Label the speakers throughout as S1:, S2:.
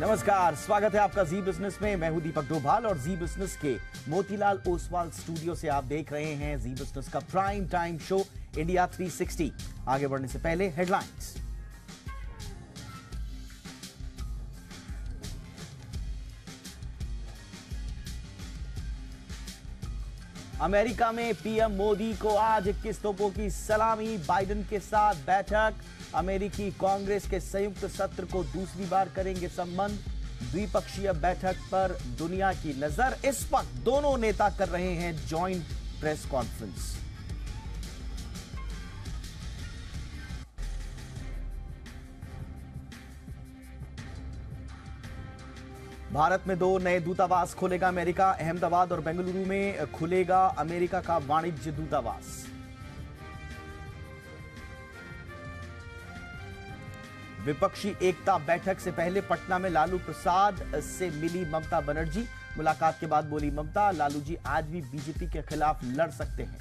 S1: नमस्कार, स्वागत है आपका जी बिजनेस में। मैं हूं दीपक डोभाल और जी बिजनेस के मोतीलाल ओसवाल स्टूडियो से आप देख रहे हैं जी बिजनेस का प्राइम टाइम शो इंडिया 360। आगे बढ़ने से पहले हेडलाइंस। अमेरिका में पीएम मोदी को आज 21 तोपों की सलामी, बाइडेन के साथ बैठक। अमेरिकी कांग्रेस के संयुक्त सत्र को दूसरी बार करेंगे संबंध। द्विपक्षीय बैठक पर दुनिया की नजर। इस वक्त दोनों नेता कर रहे हैं जॉइंट प्रेस कॉन्फ्रेंस। भारत में 2 नए दूतावास खोलेगा अमेरिका। अहमदाबाद और बेंगलुरु में खुलेगा अमेरिका का वाणिज्य दूतावास। विपक्षी एकता बैठक से पहले पटना में लालू प्रसाद से मिली ममता बनर्जी। मुलाकात के बाद बोली ममता, लालू जी आज भी बीजेपी के खिलाफ लड़ सकते हैं।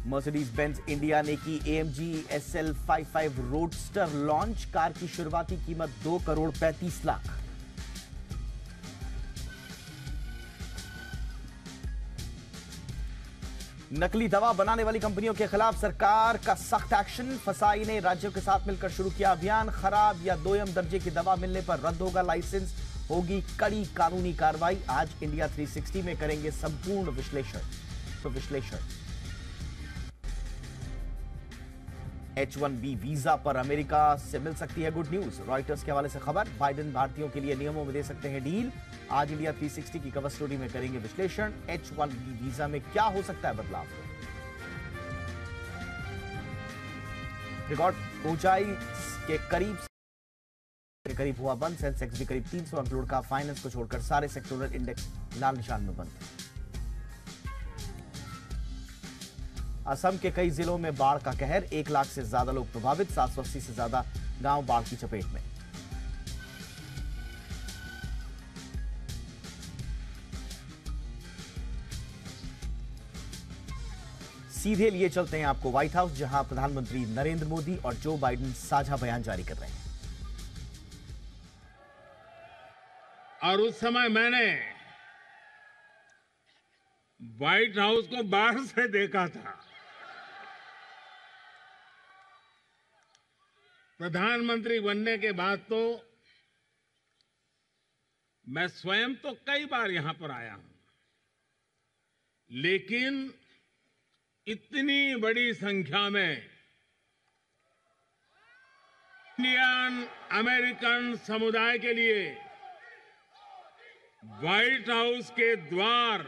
S1: मर्सिडीज बेंज इंडिया ने की AMG SL 55 roadster launch. Car की शुरुआती कीमत 2 करोड़ 35 लाख। नकली दवा बनाने वाली कंपनियों के खिलाफ सरकार का सख्त एक्शन। फसाई ने राज्यों के साथ मिलकर शुरू किया अभियान। खराब या दोयम दर्जे की दवा मिलने पर रद्द होगा लाइसेंस, होगी कड़ी कानूनी कार्रवाई। आज इंडिया 360 में करेंगे संपूर्ण विश्लेषण। H1B वीजा पर अमेरिका से मिल सकती है गुड न्यूज। रॉयटर्स के हवाले से खबर। बाइडेन भारतीयों के लिए नियमों में दे सकते हैं डील। आज इंडिया 360 की कवर स्टोरी में करेंगे विश्लेषण। H1B वीजा में क्या हो सकता है बदलाव। रिकॉर्ड ऊंचाई के करीब हुआ बंद। सेंसेक्स भी करीब 300 अंक लुढ़का। फाइनेंस को छोड़कर सारे सेक्टोरल इंडेक्स लाल निशान में बंद। असम के कई जिलों में बाढ़ का कहर। 1 लाख से ज्यादा लोग प्रभावित। 780 से ज्यादा गांव बाढ़ की चपेट में। सीधे लिए चलते हैं आपको व्हाइट हाउस, जहां प्रधानमंत्री नरेंद्र मोदी और जो बाइडेन साझा बयान जारी कर रहे हैं।
S2: और उस समय मैंने व्हाइट हाउस को बाहर से देखा था। प्रधानमंत्री बनने के बाद तो मैं स्वयं तो कई बार यहां पर आया हूं, लेकिन इतनी बड़ी संख्या में इंडियन अमेरिकन समुदाय के लिए व्हाइट हाउस के द्वार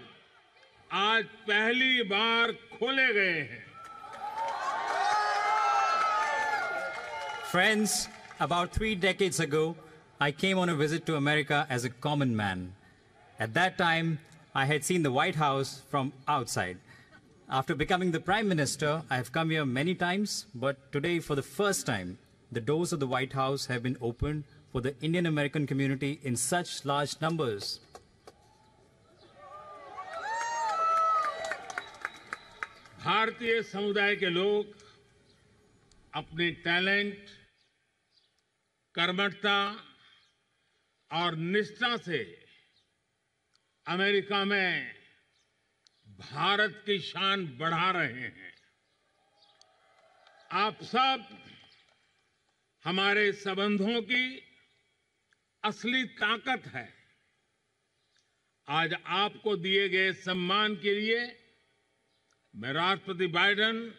S2: आज पहली बार खोले गए हैं।
S3: Friends, about 3 decades ago, I came on a visit to America as a common man. At that time, I had seen the White House from outside. After becoming the Prime Minister, I have come here many times, but today, for the first time, the doors of the White House have been opened for the Indian American community in such large numbers.
S2: भारतीय समुदाय के लोग अपने talent, कर्मठता और निष्ठा से America में भारत की शान बढ़ा रहे हैं। आप सब हमारे संबंधों की असली ताकत है। आज आपको दिए गए सम्मान के लिए मैं राष्ट्रपति बाइडेन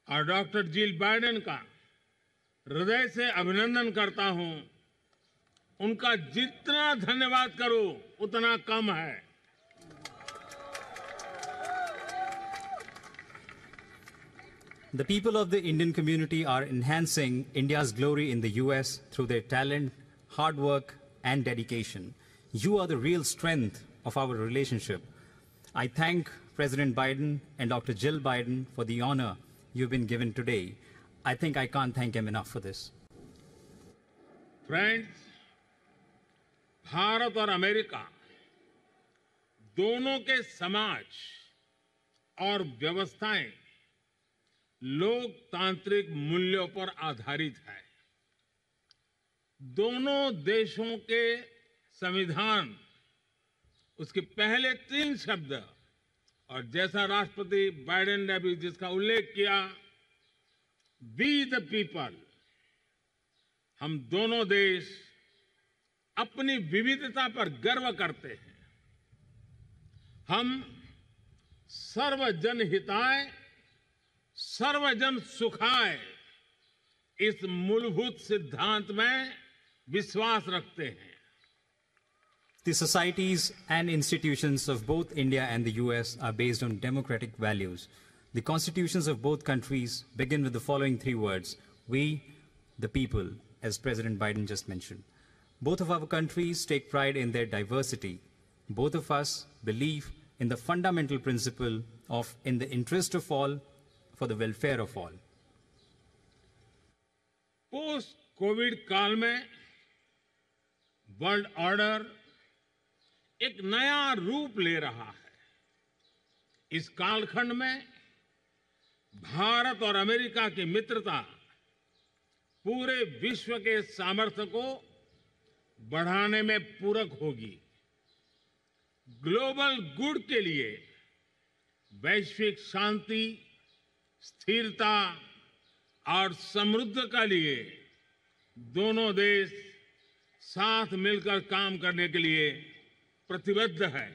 S2: और डॉक्टर जिल बाइडेन का हृदय से अभिनंदन करता हूं। उनका जितना धन्यवाद करो उतना कम है।
S3: The people of the Indian community are enhancing India's glory in the US through their talent, hard work, and dedication. You are the real strength of our relationship. I thank President Biden and Dr. Jill Biden for the honor you've been given today. I think I can't thank him enough for this.
S2: Friends, Bharat और America दोनों के समाज और व्यवस्थाएं लोकतांत्रिक मूल्यों पर आधारित है। दोनों देशों के संविधान, उसके पहले 3 शब्द, और जैसा राष्ट्रपति बाइडेन ने अभी जिसका उल्लेख किया, वी द पीपल, हम दोनों देश अपनी विविधता पर गर्व करते हैं। हम सर्वजन हिताय सर्वजन सुखाय इस मूलभूत सिद्धांत में विश्वास रखते हैं।
S3: The societies and institutions of both India and the US are based on democratic values. The constitutions of both countries begin with the following 3 words: we, the people, as President Biden just mentioned. Both of our countries take pride in their diversity. Both of us believe in the fundamental principle of in the interest of all, for the welfare of all.
S2: Post Covid काल में world order एक नया रूप ले रहा है। इस कालखंड में भारत और अमेरिका की मित्रता पूरे विश्व के सामर्थ्य को बढ़ाने में पूरक होगी। ग्लोबल गुड के लिए, वैश्विक शांति, स्थिरता और समृद्धि के लिए दोनों देश साथ मिलकर काम करने के लिए प्रतिबद्ध है।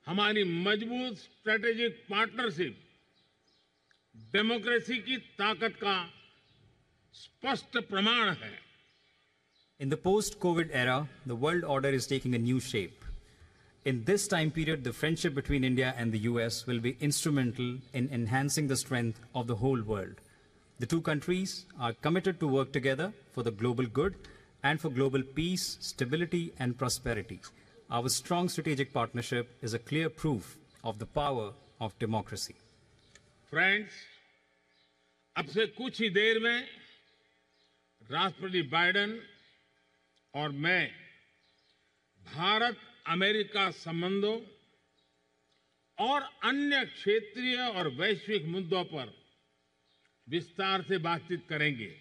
S2: हमारी मजबूत स्ट्रेटेजिक पार्टनरशिप डेमोक्रेसी की ताकत का स्पष्ट प्रमाण है।
S3: In the post-COVID era, the world order is taking a new shape. In this time period, the friendship between India and the US will be instrumental in enhancing the strength of the whole world. The two countries are committed to work together for the global good and for global peace, stability, and prosperity. Our strong strategic partnership is a clear proof of the power of democracy.
S2: Friends, अब से कुछ ही देर में राष्ट्रपति Biden और मैं Bharat America संबंधों और अन्य क्षेत्रीय और वैश्विक मुद्दों पर विस्तार से बातचीत करेंगे।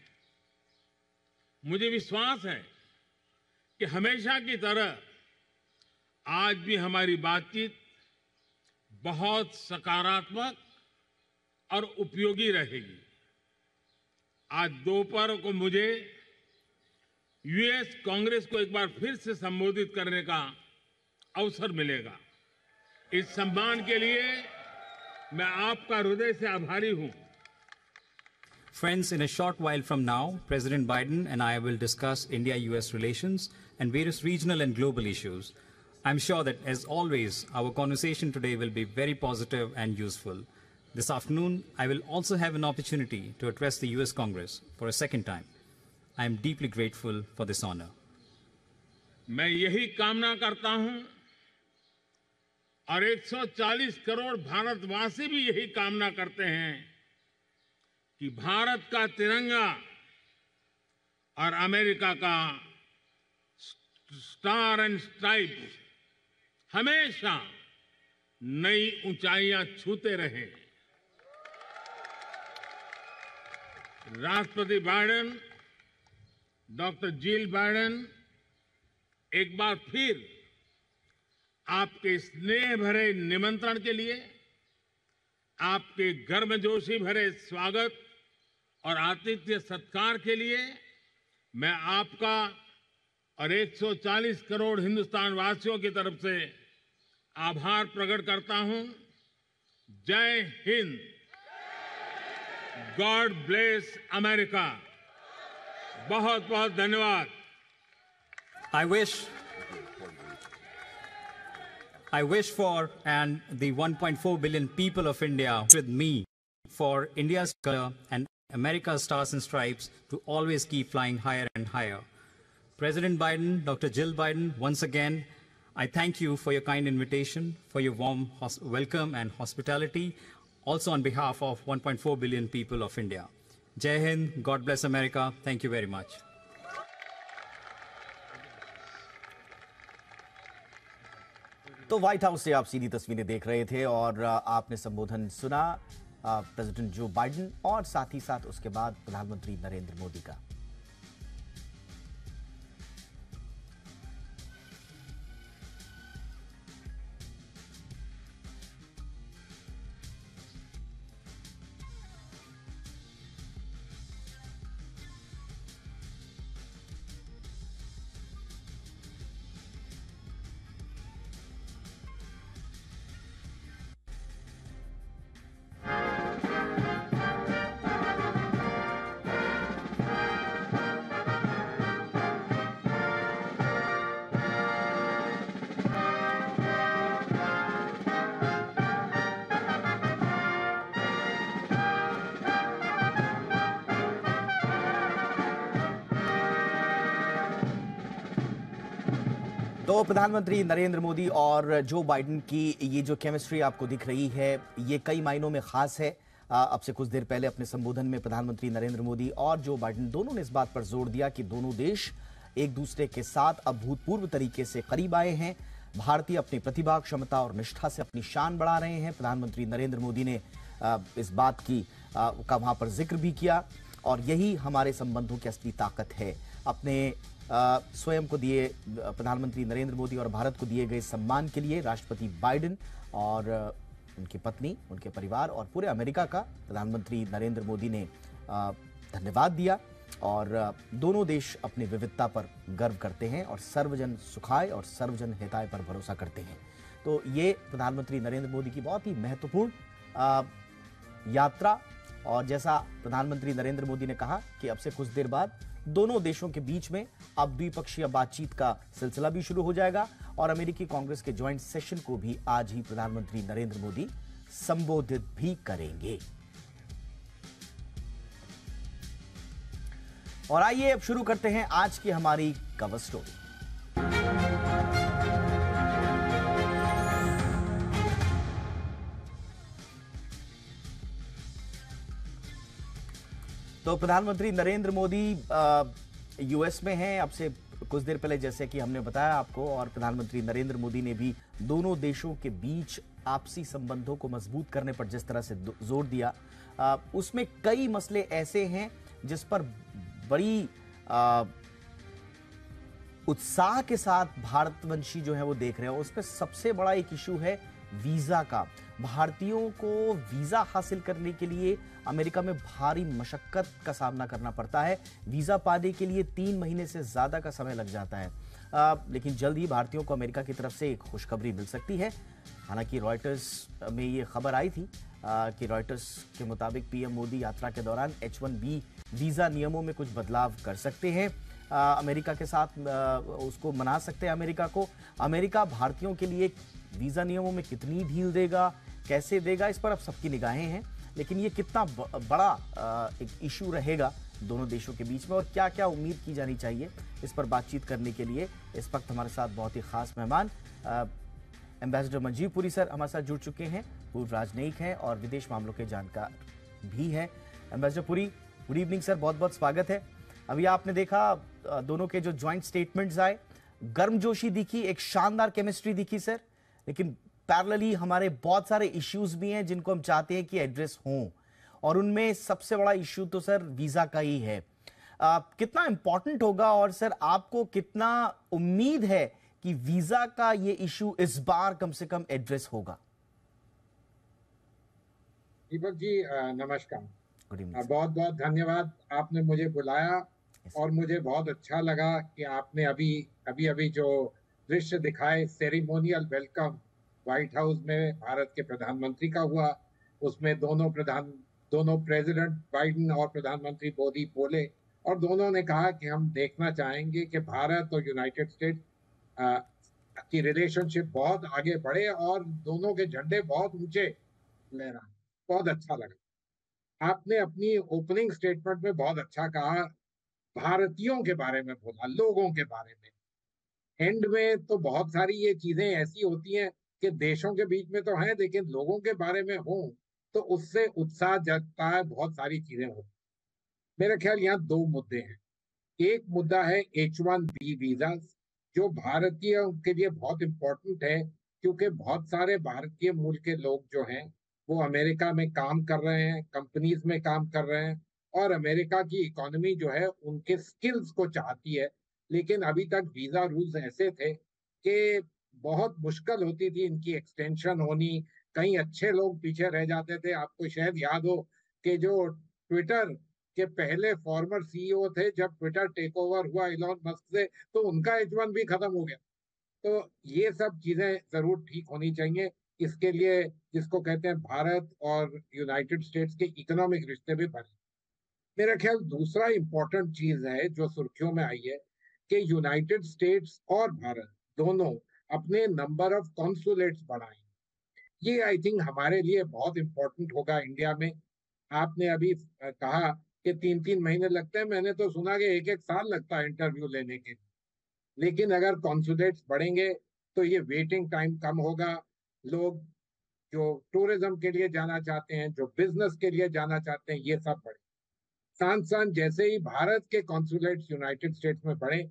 S2: मुझे विश्वास है कि हमेशा की तरह आज भी हमारी बातचीत बहुत सकारात्मक और उपयोगी रहेगी। आज दोपहर को मुझे यूएस कांग्रेस को एक बार फिर से संबोधित करने का अवसर मिलेगा। इस सम्मान के लिए मैं आपका हृदय से आभारी हूं।
S3: Friends, in a short while from now, President Biden and I will discuss India-US relations and various regional and global issues. I'm sure that, as always, our conversation today will be very positive and useful. This afternoon, I will also have an opportunity to address the US Congress for a second time. I am deeply grateful for this honor.
S2: मैं यही कामना करता हूं और 140 करोड़ भारतवासी भी यही कामना करते हैं कि भारत का तिरंगा और अमेरिका का स्टार एंड स्ट्राइप्स हमेशा नई ऊंचाइयां छूते रहे। राष्ट्रपति बाइडेन, डॉक्टर जिल बाइडेन, एक बार फिर आपके स्नेह भरे निमंत्रण के लिए, आपके गर्मजोशी भरे स्वागत और आतिथ्य सत्कार के लिए मैं आपका और 140 करोड़ हिंदुस्तान वासियों की तरफ से आभार प्रकट करता हूं। जय हिंद। God bless America. बहुत बहुत धन्यवाद।
S3: I wish for and the 1.4 billion people of India with me for India's color and America's stars and stripes to always keep flying higher and higher. President Biden, Dr. Jill Biden, once again, I thank you for your kind invitation, for your warm welcome and hospitality, also on behalf of 1.4 billion people of India. Jai Hind, God bless America. Thank you very much.
S1: तो white house से आप सीधी तस्वीरें देख रहे थे और आपने संबोधन सुना प्रेसिडेंट जो बाइडेन और साथ ही साथ उसके बाद प्रधानमंत्री नरेंद्र मोदी का। तो प्रधानमंत्री नरेंद्र मोदी और जो बाइडेन की ये जो केमिस्ट्री आपको दिख रही है, ये कई मायनों में खास है। अब से कुछ देर पहले अपने संबोधन में प्रधानमंत्री नरेंद्र मोदी और जो बाइडेन दोनों ने इस बात पर जोर दिया कि दोनों देश एक दूसरे के साथ अभूतपूर्व तरीके से करीब आए हैं। भारतीय अपनी प्रतिभा, क्षमता और निष्ठा से अपनी शान बढ़ा रहे हैं। प्रधानमंत्री नरेंद्र मोदी ने इस बात का वहां पर जिक्र भी किया और यही हमारे संबंधों की असली ताकत है। अपने स्वयं को दिए प्रधानमंत्री नरेंद्र मोदी और भारत को दिए गए सम्मान के लिए राष्ट्रपति बाइडेन और उनकी पत्नी, उनके परिवार और पूरे अमेरिका का प्रधानमंत्री नरेंद्र मोदी ने धन्यवाद दिया। और दोनों देश अपनी विविधता पर गर्व करते हैं और सर्वजन सुखाय और सर्वजन हिताय पर भरोसा करते हैं। तो ये प्रधानमंत्री नरेंद्र मोदी की बहुत ही महत्वपूर्ण यात्रा, और जैसा प्रधानमंत्री नरेंद्र मोदी ने कहा कि अब से कुछ देर बाद दोनों देशों के बीच में अब द्विपक्षीय बातचीत का सिलसिला भी शुरू हो जाएगा और अमेरिकी कांग्रेस के ज्वाइंट सेशन को भी आज ही प्रधानमंत्री नरेंद्र मोदी संबोधित भी करेंगे। और आइए अब शुरू करते हैं आज की हमारी कवर स्टोरी। तो प्रधानमंत्री नरेंद्र मोदी यूएस में हैं अब से कुछ देर पहले, जैसे कि हमने बताया आपको, और प्रधानमंत्री नरेंद्र मोदी ने भी दोनों देशों के बीच आपसी संबंधों को मजबूत करने पर जिस तरह से जोर दिया, उसमें कई मसले ऐसे हैं जिस पर बड़ी उत्साह के साथ भारतवंशी जो है वो देख रहे हैं। उसमें सबसे बड़ा एक इशू है वीजा का। भारतीयों को वीजा हासिल करने के लिए अमेरिका में भारी मशक्कत का सामना करना पड़ता है। वीजा पाने के लिए 3 महीने से ज्यादा का समय लग जाता है। लेकिन जल्द ही भारतीयों को अमेरिका की तरफ से एक खुशखबरी मिल सकती है। हालांकि रॉयटर्स में ये खबर आई थी कि रॉयटर्स के मुताबिक पीएम मोदी यात्रा के दौरान H-1B वीजा नियमों में कुछ बदलाव कर सकते हैं। अमेरिका के साथ उसको मना सकते हैं अमेरिका को। अमेरिका भारतीयों के लिए वीजा नियमों में कितनी ढील देगा, कैसे देगा, इस पर अब सबकी निगाहें हैं। लेकिन ये कितना बड़ा एक इशू रहेगा दोनों देशों के बीच में और क्या क्या उम्मीद की जानी चाहिए, इस पर बातचीत करने के लिए इस वक्त हमारे साथ बहुत ही खास मेहमान एम्बेसडर मंजीव पुरी सर हमारे साथ जुड़ चुके हैं। पूर्व राजनयिक हैं और विदेश मामलों के जानकार भी हैं। Ambassador Puri, good evening sir, बहुत बहुत स्वागत है। अभी आपने देखा दोनों के जो ज्वाइंट स्टेटमेंट्स आए, गर्मजोशी दिखी, एक शानदार केमिस्ट्री दिखी सर। लेकिन पैरेलली हमारे बहुत सारे इश्यूज भी हैं जिनको हम चाहते हैं कि एड्रेस हों, और उनमें सबसे बड़ा इश्यू तो सर वीजा का ही है। कितना इंपॉर्टेंट होगा और सर आपको कितना उम्मीद है कि वीजा का ये इश्यू इस बार कम से कम एड्रेस होगा?
S4: दीपक जी नमस्कार,
S1: गुड इवनिंग।
S4: बहुत बहुत धन्यवाद, आपने मुझे बुलाया और मुझे बहुत अच्छा लगा कि आपने अभी जो दृश्य दिखाए, सेरेमोनियल वेलकम व्हाइट हाउस में भारत के प्रधानमंत्री का हुआ, उसमें दोनों प्रेसिडेंट बाइडेन और प्रधानमंत्री मोदी बोले और दोनों ने कहा कि हम देखना चाहेंगे कि भारत और यूनाइटेड स्टेट्स की रिलेशनशिप बहुत आगे बढ़े और दोनों के झंडे बहुत ऊंचे लहराए। बहुत अच्छा लगा। आपने अपनी ओपनिंग स्टेटमेंट में बहुत अच्छा कहा, भारतीयों के बारे में बोला, लोगों के बारे में। एंड में तो बहुत सारी ये चीजें ऐसी होती हैं कि देशों के बीच में तो है, लेकिन लोगों के बारे में हो तो उससे उत्साह जगता है, बहुत सारी चीजें होती। मेरा ख्याल यहाँ 2 मुद्दे हैं। एक मुद्दा है H-1B वीजा, जो भारतीयों के लिए बहुत इंपॉर्टेंट है क्योंकि बहुत सारे भारतीय मूल के लोग जो हैं वो अमेरिका में काम कर रहे हैं, कंपनीज में काम कर रहे हैं और अमेरिका की इकोनॉमी जो है उनके स्किल्स को चाहती है। लेकिन अभी तक वीजा रूल्स ऐसे थे कि बहुत मुश्किल होती थी इनकी एक्सटेंशन होनी, कहीं अच्छे लोग पीछे रह जाते थे। आपको शायद याद हो कि जो ट्विटर के पहले फॉर्मर सीईओ थे, जब ट्विटर टेक ओवर हुआ इलॉन मस्क से, तो उनका H-1B खत्म हो गया। तो ये सब चीजें जरूर ठीक होनी चाहिए। इसके लिए जिसको कहते हैं भारत और यूनाइटेड स्टेट्स के इकोनॉमिक रिश्ते भी बढ़े। मेरा ख्याल दूसरा इंपॉर्टेंट चीज है जो सुर्खियों में आई है कि यूनाइटेड स्टेट्स और भारत दोनों अपने नंबर ऑफ कॉन्सुलेट्स बढ़ाएं। ये आई थिंक हमारे लिए बहुत इंपॉर्टेंट होगा इंडिया में। आपने अभी कहा कि 3-3 महीने लगते हैं, मैंने तो सुना कि 1-1 साल लगता है इंटरव्यू लेने के लिए। लेकिन अगर कॉन्सुलेट्स बढ़ेंगे तो ये वेटिंग टाइम कम होगा, लोग जो टूरिज्म के लिए जाना चाहते हैं, जो बिजनेस के लिए जाना चाहते हैं, ये सब बढ़े। साथ साथ जैसे ही भारत के कॉन्सुलेट्स यूनाइटेड स्टेट्स में बढ़े,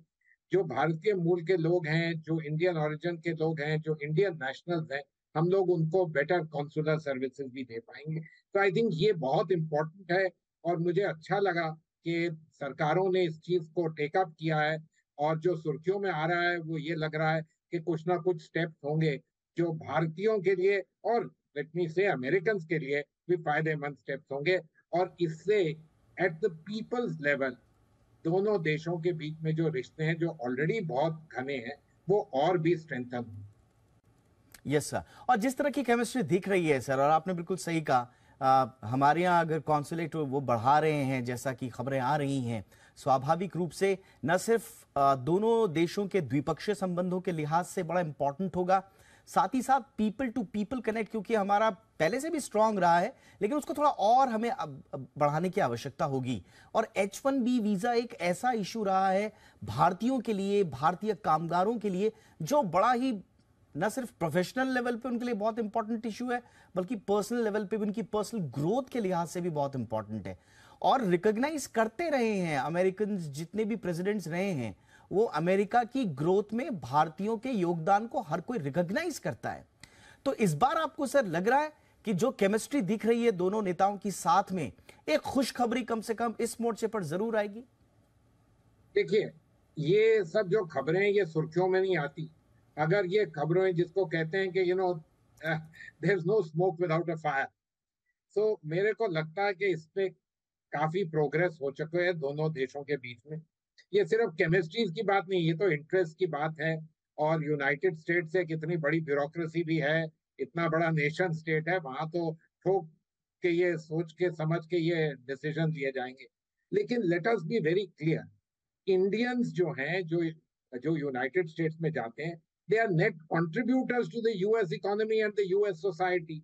S4: जो भारतीय मूल के लोग हैं, जो इंडियन ओरिजिन के लोग हैं, जो इंडियन नेशनल्स हैं, हम लोग उनको बेटर कॉन्सुलर सर्विसेज भी दे पाएंगे। तो आई थिंक ये बहुत इंपॉर्टेंट है और मुझे अच्छा लगा कि सरकारों ने इस चीज को टेकअप किया है। और जो सुर्खियों में आ रहा है वो ये लग रहा है कि कुछ ना कुछ स्टेप्स होंगे जो भारतीयों के लिए और लेट मी से अमेरिकन के लिए भी फायदेमंद स्टेप्स होंगे। और इससे एट द पीपल्स लेवल दोनों देशों के बीच में जो रिश्ते हैं जो ऑलरेडी बहुत घने हैं वो और भी स्ट्रेंथन होंगे।
S1: यस सर, और जिस तरह की केमिस्ट्री दिख रही है सर, और आपने बिल्कुल सही कहा, हमारे यहाँ अगर कॉन्सुलेट वो बढ़ा रहे हैं जैसा कि खबरें आ रही हैं, स्वाभाविक रूप से न सिर्फ दोनों देशों के द्विपक्षीय संबंधों के लिहाज से बड़ा इंपॉर्टेंट होगा, साथ ही साथ पीपल टू पीपल कनेक्ट, क्योंकि हमारा पहले से भी स्ट्रांग रहा है लेकिन उसको थोड़ा और हमें अब बढ़ाने की आवश्यकता होगी। और H1B वीजा एक ऐसा इशू रहा है भारतीयों के लिए, भारतीय कामगारों के लिए, जो बड़ा ही न सिर्फ प्रोफेशनल लेवल पे उनके लिए बहुत इंपॉर्टेंट इशू है, बल्कि पर्सनल लेवल पे भी, उनकी पर्सनल ग्रोथ के लिहाज से भी बहुत इंपॉर्टेंट है। और रिकॉग्नाइज करते रहे हैं अमेरिकन, जितने भी प्रेसिडेंट्स रहे हैं, वो अमेरिका की ग्रोथ में भारतीयों के योगदान को हर कोई रिकॉग्नाइज करता है। तो इस बार आपको सर लग रहा है कि जो केमिस्ट्री दिख रही है दोनों नेताओं की साथ में, एक खुशखबरी कम से कम इस मोर्चे पर जरूर आएगी?
S4: देखिए, ये सब जो खबरें ये सुर्खियों में नहीं आती। अगर ये खबरें जिसको कहते हैं कि there is no smoke without a fire, so मेरे को लगता है कि इस पे काफी प्रोग्रेस हो चुके हैं दोनों देशों के बीच में। ये सिर्फ केमिस्ट्री की बात नहीं, ये तो इंटरेस्ट की बात है। और यूनाइटेड स्टेट्स से कितनी बड़ी ब्यूरोक्रेसी भी है, इतना बड़ा नेशन स्टेट है, वहां तो ठोक के ये सोच के समझ के ये डिसीजन लिए जाएंगे। लेकिन let us be very clear, Indians जो हैं, जो जो यूनाइटेड स्टेट्स में जाते हैं, they are net contributors to the US economy and the US society.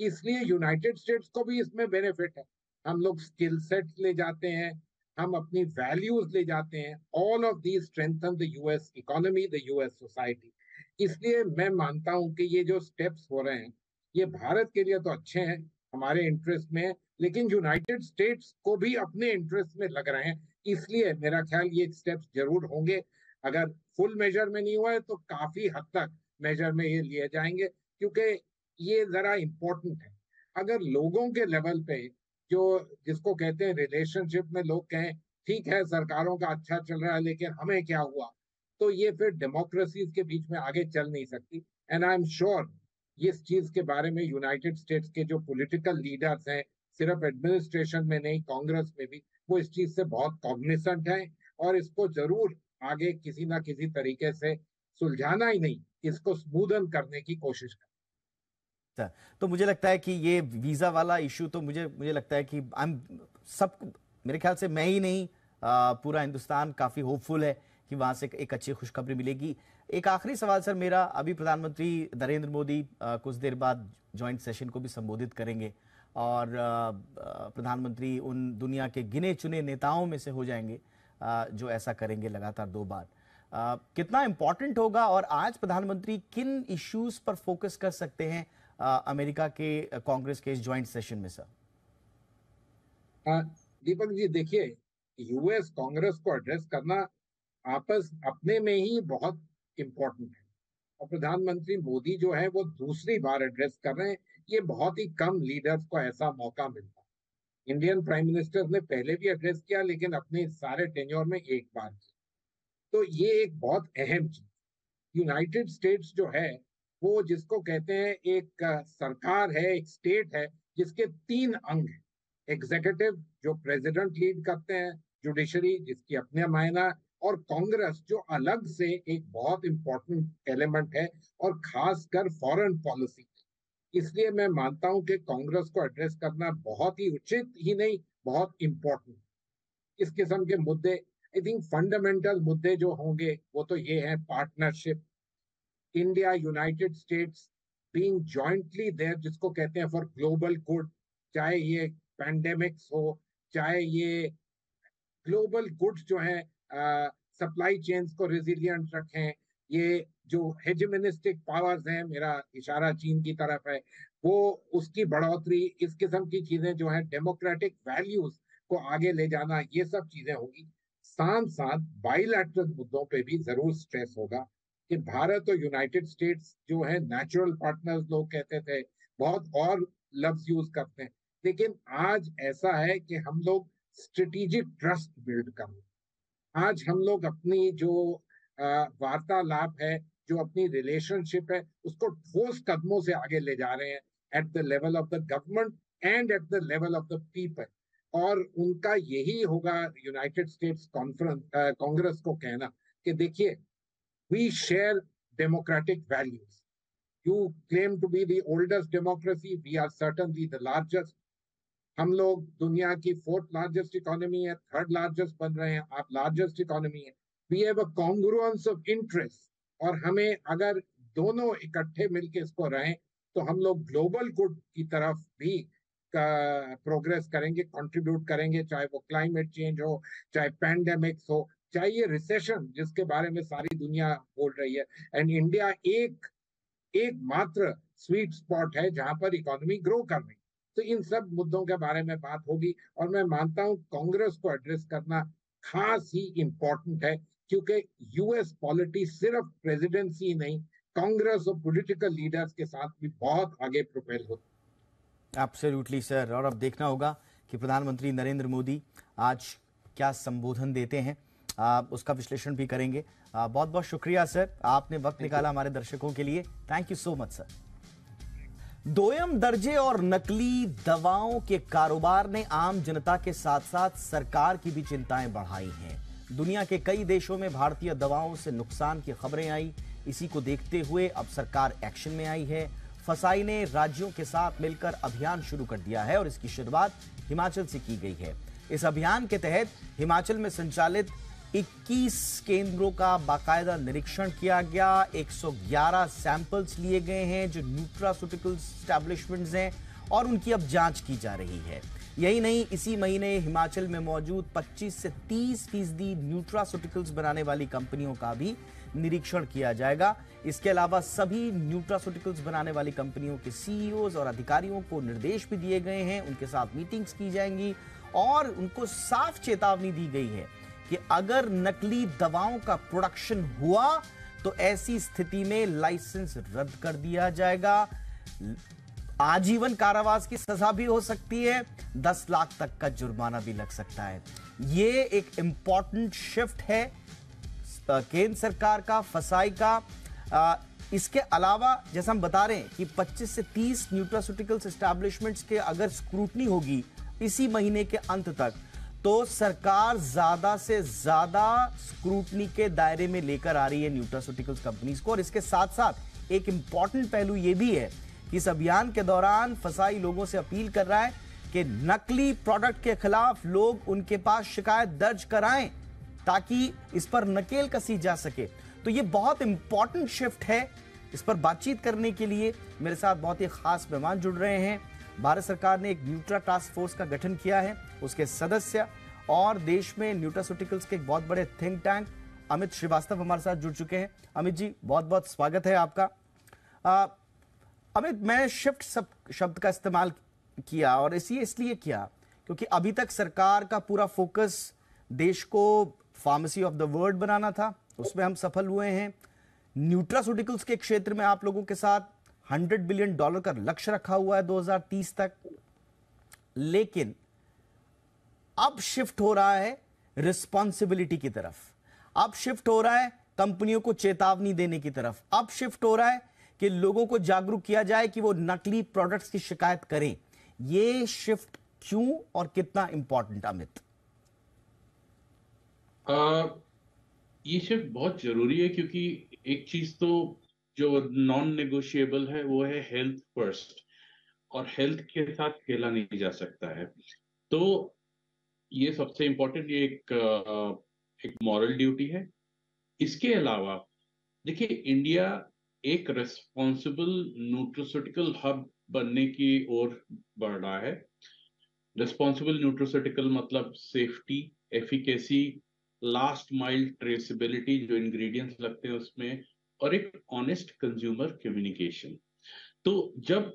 S4: इसलिए यूनाइटेड स्टेट्स को भी इसमें बेनिफिट है। हम लोग स्किल सेट ले जाते हैं, हम अपनी वैल्यूज ले जाते हैं, all of these strengthen the US economy, the US society. इसलिए मैं मानता हूं कि ये जो स्टेप्स हो रहे हैं ये भारत के लिए तो अच्छे हैं, हमारे इंटरेस्ट में है, लेकिन यूनाइटेड स्टेट्स को भी अपने इंटरेस्ट में लग रहे हैं। इसलिए मेरा ख्याल ये स्टेप्स जरूर होंगे। अगर फुल मेजर में नहीं हुआ है तो काफी हद तक मेजर में ये लिए जाएंगे, क्योंकि ये जरा इंपॉर्टेंट है। अगर लोगों के लेवल पे जो जिसको कहते हैं रिलेशनशिप में लोग कहें ठीक है सरकारों का अच्छा चल रहा है लेकिन हमें क्या हुआ, तो ये फिर डेमोक्रेसीज के बीच में आगे चल नहीं सकती। एंड आई एम श्योर इस चीज के बारे में यूनाइटेड स्टेट्स के जो पॉलिटिकल लीडर्स हैं, सिर्फ एडमिनिस्ट्रेशन में नहीं कांग्रेस में भी, वो इस चीज से बहुत कॉग्निसेंट हैं और इसको जरूर आगे किसी ना किसी तरीके से सुलझाना ही नहीं, इसको स्मूदन करने की कोशिश करें।
S1: तो मुझे लगता है कि ये वीजा वाला इशू तो मुझे लगता है कि सब, मेरे ख्याल से मैं ही नहीं, पूरा हिंदुस्तान काफी होपफुल है कि वहां से एक अच्छी खुशखबरी मिलेगी। एक आखिरी सवाल सर मेरा, अभी प्रधानमंत्री नरेंद्र मोदी कुछ देर बाद ज्वाइंट सेशन को भी संबोधित करेंगे और प्रधानमंत्री उन दुनिया के गिने चुने नेताओं में से हो जाएंगे जो ऐसा करेंगे लगातार 2 बार। कितना इंपॉर्टेंट होगा और आज प्रधानमंत्री किन इश्यूज पर फोकस कर सकते हैं अमेरिका के कांग्रेस के इस ज्वाइंट सेशन में सर?
S4: दीपक जी देखिए, यूएस कांग्रेस को एड्रेस करना आपस अपने में ही बहुत इंपॉर्टेंट है। और प्रधानमंत्री मोदी जो है वो दूसरी बार एड्रेस कर रहे हैं, ये बहुत ही कम लीडर्स को ऐसा मौका मिलता है। इंडियन प्राइम मिनिस्टर ने पहले भी एड्रेस किया लेकिन अपने सारे टेन्योर में एक बार किया, तो ये एक बहुत अहम चीज। यूनाइटेड स्टेट्स जो है वो जिसको कहते हैं एक सरकार है, एक स्टेट है जिसके 3 अंग हैं। एग्जीक्यूटिव जो प्रेसिडेंट लीड करते हैं, जुडिशरी जिसकी अपने मायना, और कांग्रेस जो अलग से एक बहुत इंपॉर्टेंट एलिमेंट है और खासकर फॉरेन पॉलिसी। इसलिए मैं मानता हूं कि कांग्रेस को एड्रेस करना बहुत ही उचित ही नहीं, बहुत इंपॉर्टेंट। इस किस्म के मुद्दे, आई थिंक फंडामेंटल मुद्दे जो होंगे वो तो ये है partnership, India United States being jointly there, जिसको कहते हैं फॉर ग्लोबल गुड। चाहे ये पैंडेमिक्स हो, चाहे ये ग्लोबल गुड्स जो है सप्लाई चेन्स को रेजिलियंट रखें, ये जो हेजेमोनिस्टिक पावर्स हैं, मेरा इशारा चीन की तरफ है, वो उसकी बढ़ोतरी, इस किस्म की चीजें जो है, डेमोक्रेटिक वैल्यूज को आगे ले जाना, ये सब चीजें होगी। साथ साथ बाइलैटरल मुद्दों पे भी जरूर स्ट्रेस होगा कि भारत और यूनाइटेड स्टेट्स जो है नेचुरल पार्टनर्स लोग कहते थे, बहुत और लफ्ज यूज करते हैं, लेकिन आज ऐसा है कि हम लोग स्ट्रेटेजिक ट्रस्ट बिल्ड कर रहे हैं। आज हम लोग अपनी जो वार्तालाप है, जो अपनी रिलेशनशिप है, उसको ठोस कदमों से आगे ले जा रहे हैं, at the level of the government and at the level of the people. और उनका यही होगा यूनाइटेड स्टेट्स कॉन्फ्रेंस कांग्रेस को कहना कि देखिए, we share democratic values. You claim to be the oldest democracy, we are certainly the largest. हम लोग दुनिया की 4th लार्जेस्ट इकोनॉमी है, 3rd लार्जेस्ट बन रहे हैं, आप लार्जेस्ट इकोनॉमी है। We have a congruence of interest, और हमें अगर दोनों इकट्ठे मिलकर इसको रहें तो हम लोग ग्लोबल गुड की तरफ भी प्रोग्रेस करेंगे, कंट्रीब्यूट करेंगे, चाहे वो क्लाइमेट चेंज हो, चाहे पैंडेमिक्स हो, चाहे ये रिसेशन जिसके बारे में सारी दुनिया बोल रही है। एंड इंडिया एकमात्र स्वीट स्पॉट है जहां पर इकोनॉमी ग्रो कर रही है। तो इन सब मुद्दों के बारे में बात होगी, और मैं मानता हूं कांग्रेस को एड्रेस करना खास ही इंपॉर्टेंट है, क्योंकि यूएस पॉलिटी सिर्फ प्रेसिडेंसी नहीं, कांग्रेस और पॉलिटिकल लीडर्स के साथ भी बहुत आगे प्रोपेल होती है।
S1: एब्सोल्युटली सर, और अब देखना होगा कि प्रधानमंत्री नरेंद्र मोदी आज क्या संबोधन देते हैं, उसका विश्लेषण भी करेंगे। बहुत बहुत शुक्रिया सर, आपने वक्त निकाला हमारे दर्शकों के लिए। Thank you so much sir. दोयम दर्जे और नकली दवाओं के कारोबार ने आम जनता के साथ साथ सरकार की भी चिंताएं बढ़ाई हैं। दुनिया के कई देशों में भारतीय दवाओं से नुकसान की खबरें आई। इसी को देखते हुए अब सरकार एक्शन में आई है। फसाई ने राज्यों के साथ मिलकर अभियान शुरू कर दिया है और इसकी शुरुआत हिमाचल से की गई है। इस अभियान के तहत हिमाचल में संचालित 21 केंद्रों का बाकायदा निरीक्षण किया गया। 111 सैंपल्स लिए गए हैं जो न्यूट्रास्यूटिकल्स एस्टैब्लिशमेंट्स हैं और उनकी अब जांच की जा रही है। यही नहीं, इसी महीने हिमाचल में मौजूद 25 से 30% न्यूट्रास्यूटिकल्स बनाने वाली कंपनियों का भी निरीक्षण किया जाएगा। इसके अलावा सभी न्यूट्रास्यूटिकल्स बनाने वाली कंपनियों के सीईओज और अधिकारियों को निर्देश भी दिए गए हैं, उनके साथ मीटिंग्स की जाएंगी और उनको साफ चेतावनी दी गई है कि अगर नकली दवाओं का प्रोडक्शन हुआ तो ऐसी स्थिति में लाइसेंस रद्द कर दिया जाएगा। आजीवन कारावास की सजा भी हो सकती है, 10 लाख तक का जुर्माना भी लग सकता है। ये एक इंपॉर्टेंट शिफ्ट है केंद्र सरकार का, फसाई का। इसके अलावा जैसा हम बता रहे हैं कि 25 से 30 न्यूट्रास्यूटिकल्स एस्टैब्लिशमेंट्स के अगर स्क्रूटनी होगी इसी महीने के अंत तक, तो सरकार ज्यादा से ज्यादा स्क्रूटनी के दायरे में लेकर आ रही है न्यूट्रास्यूटिकल्स कंपनीज को। और इसके साथ साथ एक इंपॉर्टेंट पहलू यह भी है कि इस अभियान के दौरान फसाई लोगों से अपील कर रहा है कि नकली प्रोडक्ट के खिलाफ लोग उनके पास शिकायत दर्ज कराएं ताकि इस पर नकेल कसी जा सके। तो यह बहुत इंपॉर्टेंट शिफ्ट है। इस पर बातचीत करने के लिए मेरे साथ बहुत ही खास मेहमान जुड़ रहे हैं। भारत सरकार ने एक न्यूट्रा टास्क फोर्स का गठन किया है, उसके सदस्य और देश में न्यूट्रास्यूटिकल्स के एक बहुत बड़े थिंक टैंक अमित श्रीवास्तव हमारे साथ जुड़ चुके हैं। अमित जी, बहुत बहुत स्वागत है आपका। अमित, मैं शिफ्ट शब्द का इस्तेमाल किया और इसलिए किया क्योंकि अभी तक सरकार का पूरा फोकस देश को फार्मेसी ऑफ द वर्ल्ड बनाना था, उसमें हम सफल हुए हैं। न्यूट्रास्यूटिकल्स के क्षेत्र में आप लोगों के साथ $100 बिलियन का लक्ष्य रखा हुआ है 2030 तक, लेकिन अब शिफ्ट हो रहा है रिस्पॉन्सिबिलिटी की तरफ, अब शिफ्ट हो रहा है कंपनियों को चेतावनी देने की तरफ, अब शिफ्ट हो रहा है कि लोगों को जागरूक किया जाए कि वो नकली प्रोडक्ट्स की शिकायत करें। ये शिफ्ट क्यों और कितना इंपॉर्टेंट अमित?
S5: ये शिफ्ट बहुत जरूरी है क्योंकि एक चीज तो जो नॉन नेगोशिएबल है वो है हेल्थ फर्स्ट, और हेल्थ के साथ खेला नहीं जा सकता है। तो ये सबसे इम्पोर्टेंट, ये एक मॉरल ड्यूटी है। इसके अलावा देखिए, इंडिया एक रिस्पॉन्सिबल न्यूट्रास्यूटिकल हब बनने की ओर बढ़ रहा है। रिस्पॉन्सिबल न्यूट्रास्यूटिकल मतलब safety, efficacy, last mile traceability जो इंग्रेडिएंट्स लगते हैं उसमें, और एक ऑनेस्ट कंज्यूमर कम्युनिकेशन। तो जब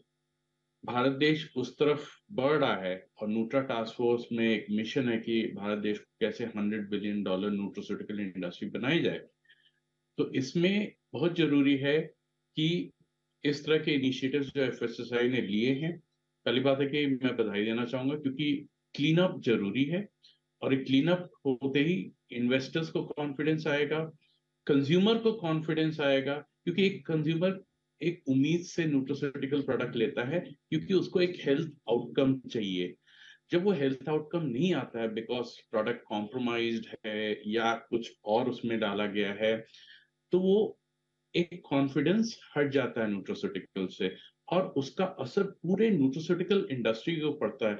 S5: भारत देश उस तरफ बढ़ रहा है और न्यूट्रा टास्क फोर्स में एक मिशन है कि भारत देश को कैसे $100 बिलियन न्यूट्रोस्यूटिकल इंडस्ट्री बनाई जाए, तो इसमें बहुत जरूरी है कि इस तरह के इनिशिएटिव्स जो एफएसएसआई ने लिए हैं, पहली बात है कि मैं बधाई देना चाहूंगा क्योंकि क्लीन अप जरूरी है, और एक क्लीन अप होते ही इन्वेस्टर्स को कॉन्फिडेंस आएगा, कंज्यूमर को कॉन्फिडेंस आएगा, क्योंकि एक कंज्यूमर एक उम्मीद से न्यूट्रोस्यूटिकल प्रोडक्ट लेता है क्योंकि उसको एक हेल्थ आउटकम चाहिए। जब वो हेल्थ आउटकम नहीं आता है बिकॉज प्रोडक्ट कॉम्प्रोमाइज्ड है या कुछ और उसमें डाला गया है, तो वो एक कॉन्फिडेंस हट जाता है न्यूट्रोस्यूटिकल से, और उसका असर पूरे न्यूट्रोस्यूटिकल इंडस्ट्री को पड़ता है।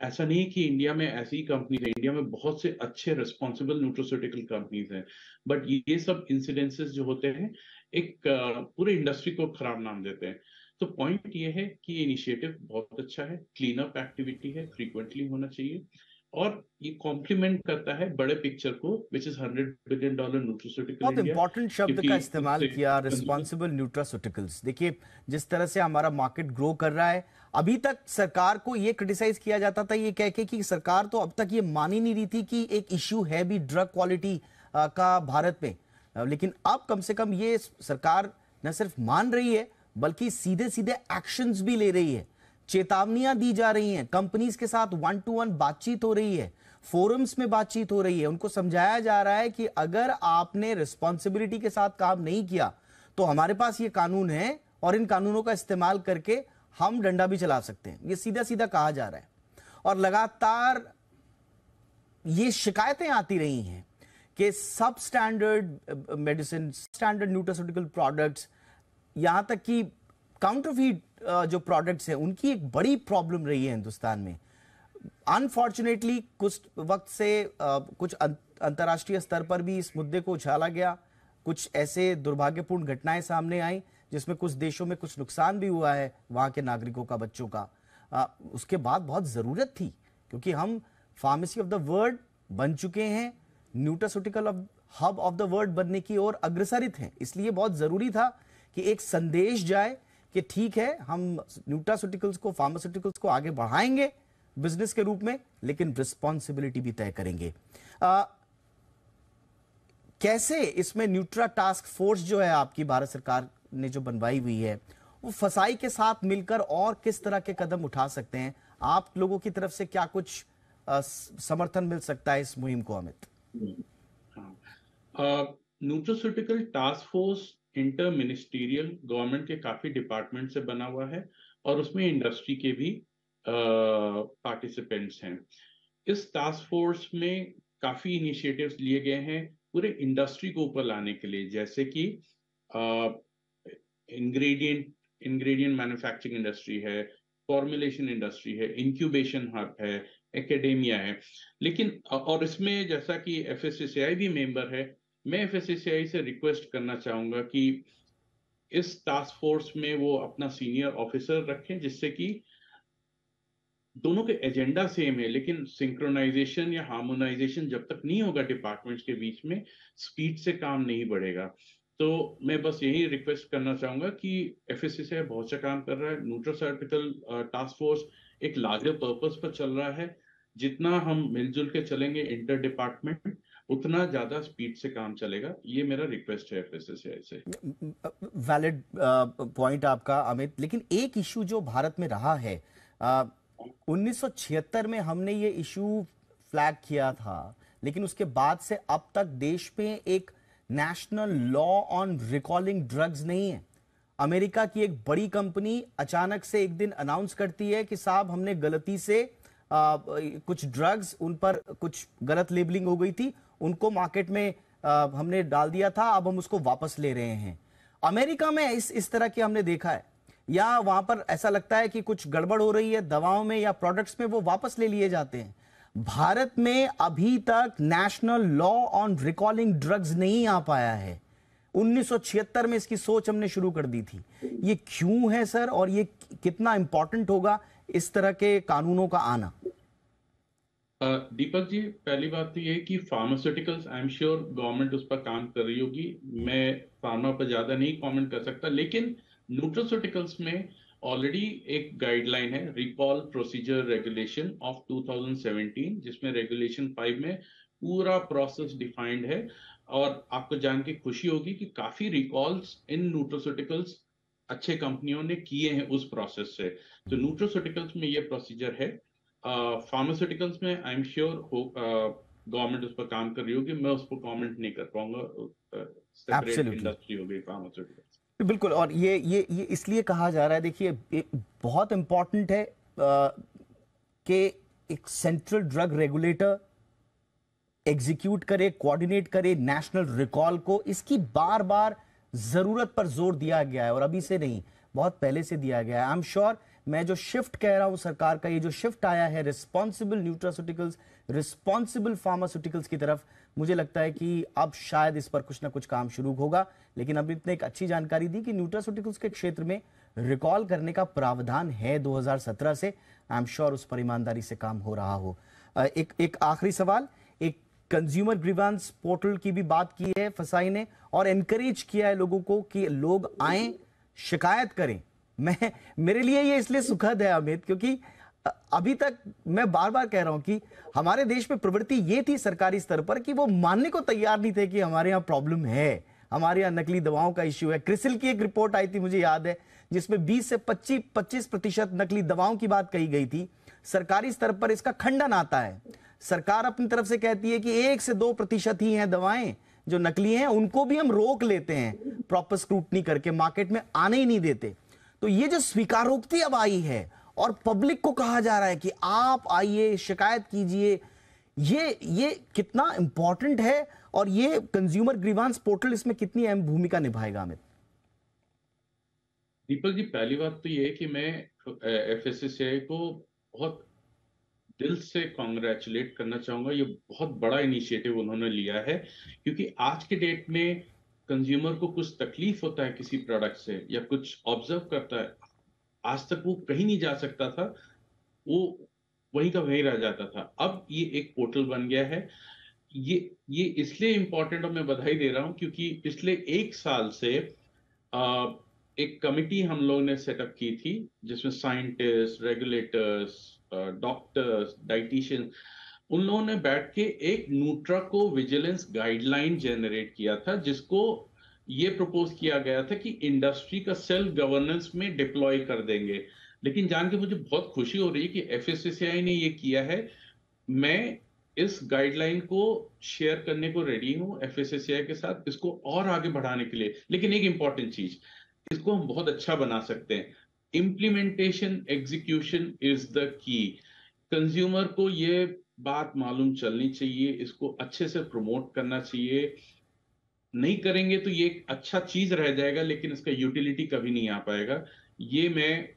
S5: ऐसा नहीं कि इंडिया में ऐसी कंपनीज है, इंडिया में बहुत से अच्छे रिस्पॉन्सिबल न्यूट्रोस्यूटिकल कंपनीज हैं, बट ये सब इंसिडेंसेस जो होते हैं एक पूरे इंडस्ट्री को खराब नाम देते हैं। तो पॉइंट ये है कि ये इनिशिएटिव बहुत अच्छा है, क्लीन अप एक्टिविटी है, फ्रीक्वेंटली होना चाहिए, और ये कॉम्प्लीमेंट करता है बड़े पिक्चर को विच इज $100 बिलियन न्यूट्रोस्यूटिकल
S1: बहुत
S5: इंडिया।
S1: इंपॉर्टेंट शब्द का इस्तेमाल किया, रिस्पॉन्सिबल न्यूट्रास्यूटिकल्स। देखिए जिस तरह से हमारा मार्केट ग्रो कर रहा है, अभी तक सरकार को ये क्रिटिसाइज किया जाता था ये कह के कि सरकार तो अब तक ये मान ही नहीं रही थी कि एक इश्यू है भी ड्रग क्वालिटी का भारत में, लेकिन अब कम से कम ये सरकार न सिर्फ मान रही है बल्कि सीधे सीधे एक्शंस भी ले रही है, चेतावनियां दी जा रही हैं, कंपनीज के साथ 1-to-1 बातचीत हो रही है, फोरम्स में बातचीत हो रही है, उनको समझाया जा रहा है कि अगर आपने रिस्पॉन्सिबिलिटी के साथ काम नहीं किया तो हमारे पास ये कानून है और इन कानूनों का इस्तेमाल करके हम डंडा भी चला सकते हैं। ये सीधा सीधा कहा जा रहा है और लगातार ये शिकायतें आती रही हैं कि सब standard medicine, standard nutraceutical products, यहां तक कि काउंटरफीट जो प्रोडक्ट्स हैं उनकी एक बड़ी प्रॉब्लम रही है हिंदुस्तान में। अनफॉर्चुनेटली कुछ वक्त से कुछ अंतर्राष्ट्रीय स्तर पर भी इस मुद्दे को उछाला गया, कुछ ऐसे दुर्भाग्यपूर्ण घटनाएं सामने आई जिसमें कुछ देशों में कुछ नुकसान भी हुआ है वहां के नागरिकों का, बच्चों का। उसके बाद बहुत जरूरत थी क्योंकि हम फार्मेसी ऑफ द वर्ल्ड बन चुके हैं, nutraceutical hub of the world बनने की ओर अग्रसरित हैं, इसलिए बहुत जरूरी था कि एक संदेश जाए कि ठीक है हम न्यूट्रास्यूटिकल्स को, फार्मास्यूटिकल्स को आगे बढ़ाएंगे बिजनेस के रूप में, लेकिन रिस्पॉन्सिबिलिटी भी तय करेंगे। कैसे इसमें न्यूट्रा टास्क फोर्स जो है आपकी भारत सरकार ने जो बनवाई हुई है, वो फसाई के साथ मिलकर और किस तरह के कदम उठा सकते हैं? आप लोगों की तरफ से क्या कुछ समर्थन मिल सकता है इस मुहिम को, Amit?
S5: Nutraceutical task force inter ministerial government के काफी डिपार्टमेंट से बना हुआ है और उसमें इंडस्ट्री के भी पार्टिसिपेंट्स हैं। इस टास्क फोर्स में काफी इनिशिएटिव्स लिए गए हैं पूरे इंडस्ट्री को ऊपर लाने के लिए, जैसे कि इंग्रेडिएंट मैन्युफैक्चरिंग इंडस्ट्री है, फॉर्मुलेशन इंडस्ट्री है, इंक्यूबेशन हब है, एकेडेमिया है। लेकिन और इसमें जैसा कि एफएससीआई भी मेंबर है, मैं एफएससीआई से रिक्वेस्ट करना चाहूंगा कि इस टास्क फोर्स में वो अपना सीनियर ऑफिसर रखें, जिससे कि दोनों के एजेंडा सेम है, लेकिन सिंक्रोनाइजेशन या हार्मोनाइजेशन जब तक नहीं होगा डिपार्टमेंट्स के बीच में, स्पीड से काम नहीं बढ़ेगा। तो मैं बस यही रिक्वेस्ट करना चाहूंगा कि एफएससीआई बहुत अच्छा काम कर रहा है, न्यूट्रास्यूटिकल टास्क फोर्स एक लार्जर पर्पस पर चल रहा है। जितना हम मिलजुल के चलेंगे इंटर डिपार्टमेंट, उतना ज्यादा स्पीड से काम चलेगा। ये मेरा रिक्वेस्ट है एफएससीआई से।
S1: वैलिड पॉइंट आपका, अमित। लेकिन एक इशू जो भारत में रहा है, 1976 में हमने ये इशू फ्लैग किया था, लेकिन उसके बाद से अब तक देश में एक national law on recalling drugs नहीं है। अमेरिका की एक बड़ी कंपनी अचानक से एक दिन अनाउंस करती है कि साहब हमने गलती से कुछ ड्रग्स, उन पर कुछ गलत लेबलिंग हो गई थी, उनको मार्केट में हमने डाल दिया था, अब हम उसको वापस ले रहे हैं। अमेरिका में इस तरह के हमने देखा है, या वहां पर ऐसा लगता है कि कुछ गड़बड़ हो रही है दवाओं में या प्रोडक्ट्स में, वो वापस ले लिए जाते हैं। भारत में अभी तक national law on recalling drugs नहीं आ पाया है। 1976 में इसकी सोच हमने शुरू कर दी थी। ये क्यों है सर, और ये कितना इंपॉर्टेंट होगा इस तरह के कानूनों का आना?
S5: दीपक जी, पहली बात तो ये है कि pharmaceuticals, I am sure government उस पर काम कर रही होगी। मैं फार्मा पर ज्यादा नहीं कमेंट कर सकता, लेकिन न्यूट्रोस्यूटिकल्स में ऑलरेडी एक गाइडलाइन है, रिकॉल प्रोसीजर रेगुलेशन ऑफ 2017, जिसमें रेगुलेशन 5 में पूरा प्रोसेस डिफाइंड है। और आपको जान के खुशी होगी कि काफी रिकॉल्स इन न्यूट्रोस्यूटिकल्स अच्छे कंपनियों ने किए हैं उस प्रोसेस से। तो न्यूट्रोस्यूटिकल्स में ये प्रोसीजर है। फार्मास्यूटिकल्स में आई एम श्योर गवर्नमेंट उस पर काम कर रही होगी, मैं उस पर कमेंट नहीं कर पाऊंगा। सेपरेट
S1: एब्सोल्युटली,
S5: इंडस्ट्री हो गई फार्मास्यूटिकल्स।
S1: बिल्कुल। और ये इसलिए कहा जा रहा है, देखिए बहुत इंपॉर्टेंट है कि एक सेंट्रल ड्रग रेगुलेटर एग्जीक्यूट करे, कोऑर्डिनेट करे नेशनल रिकॉल को। इसकी बार बार जरूरत पर जोर दिया गया है, और अभी से नहीं, बहुत पहले से दिया गया है। आई एम श्योर, मैं जो शिफ्ट कह रहा हूं सरकार का, ये जो शिफ्ट आया है रिस्पॉन्सिबल न्यूट्रास्यूटिकल्स, रिस्पॉन्सिबल फार्मास्यूटिकल्स की तरफ, मुझे लगता है कि अब शायद इस पर कुछ ना कुछ काम शुरू होगा। लेकिन अभी इतने एक अच्छी जानकारी दी कि न्यूट्रास्यूटिकल्स के क्षेत्र में रिकॉल करने का प्रावधान है 2017 से। आई एम श्योर उस पर ईमानदारी से काम हो रहा हो। एक आखिरी सवाल, एक कंज्यूमर ग्रीवांस पोर्टल की भी बात की है फसाई ने, और एनकरेज किया है लोगों को कि लोग आएं, शिकायत करें। मेरे लिए ये इसलिए सुखद है अमित, क्योंकि अभी तक मैं बार बार कह रहा हूं कि हमारे देश में प्रवृत्ति ये थी सरकारी स्तर पर कि वो मानने को तैयार नहीं थे कि हमारे यहाँ प्रॉब्लम है, हमारे यहाँ नकली दवाओं का इश्यू है। क्रिसिल की एक रिपोर्ट आई थी, मुझे याद है, जिसमें 20 से 25% नकली दवाओं की बात कही गई थी। सरकारी स्तर पर इसका खंडन आता है। सरकार अपनी तरफ से कहती है कि 1 से 2% ही हैं दवाएं जो नकली हैं, उनको भी हम रोक लेते हैं प्रॉपर स्क्रूटनी करके, मार्केट में आने ही नहीं देते। तो ये जो स्वीकारोक्ति अब आई है और पब्लिक को कहा जा रहा है कि आप आइए, शिकायत कीजिए, ये कितना इंपॉर्टेंट है, और ये कंज्यूमर ग्रीवांस पोर्टल इसमें कितनी अहम भूमिका निभाएगा अमित?
S5: दीपक जी, पहली बात तो ये है कि मैं एफएससीआई को बहुत दिल से कॉन्ग्रेचुलेट करना चाहूंगा। ये बहुत बड़ा इनिशिएटिव उन्होंने लिया है, क्योंकि आज के डेट में कंज्यूमर को कुछ तकलीफ होता है किसी प्रोडक्ट से या कुछ ऑब्जर्व करता है, आज तक वो कहीं नहीं जा सकता था, वो वहीं का वहीं रह जाता था। अब ये एक पोर्टल बन गया है। ये इसलिए इंपॉर्टेंट, और मैं बधाई दे रहा हूं, क्योंकि पिछले 1 साल से एक कमिटी हम लोगों ने सेटअप की थी, जिसमें साइंटिस्ट, रेगुलेटर्स, डॉक्टर्स, डाइटिशियन, उन लोगों ने बैठ के एक न्यूट्राको विजिलेंस गाइडलाइन जनरेट किया था, जिसको ये प्रपोज किया गया था कि इंडस्ट्री का सेल्फ गवर्नेंस में डिप्लॉय कर देंगे। लेकिन जान के मुझे बहुत खुशी हो रही है कि एफएससीआई ने ये किया है। मैं इस गाइडलाइन को शेयर करने को रेडी हूं एफएससीआई के साथ, इसको और आगे बढ़ाने के लिए। लेकिन एक इंपॉर्टेंट चीज, इसको हम बहुत अच्छा बना सकते हैं। Implementation, execution is the key. Consumer को ये बात मालूम चलनी चाहिए, इसको अच्छे से प्रमोट करना चाहिए। नहीं करेंगे तो ये एक अच्छा चीज रह जाएगा, लेकिन इसका यूटिलिटी कभी नहीं आ पाएगा। ये मैं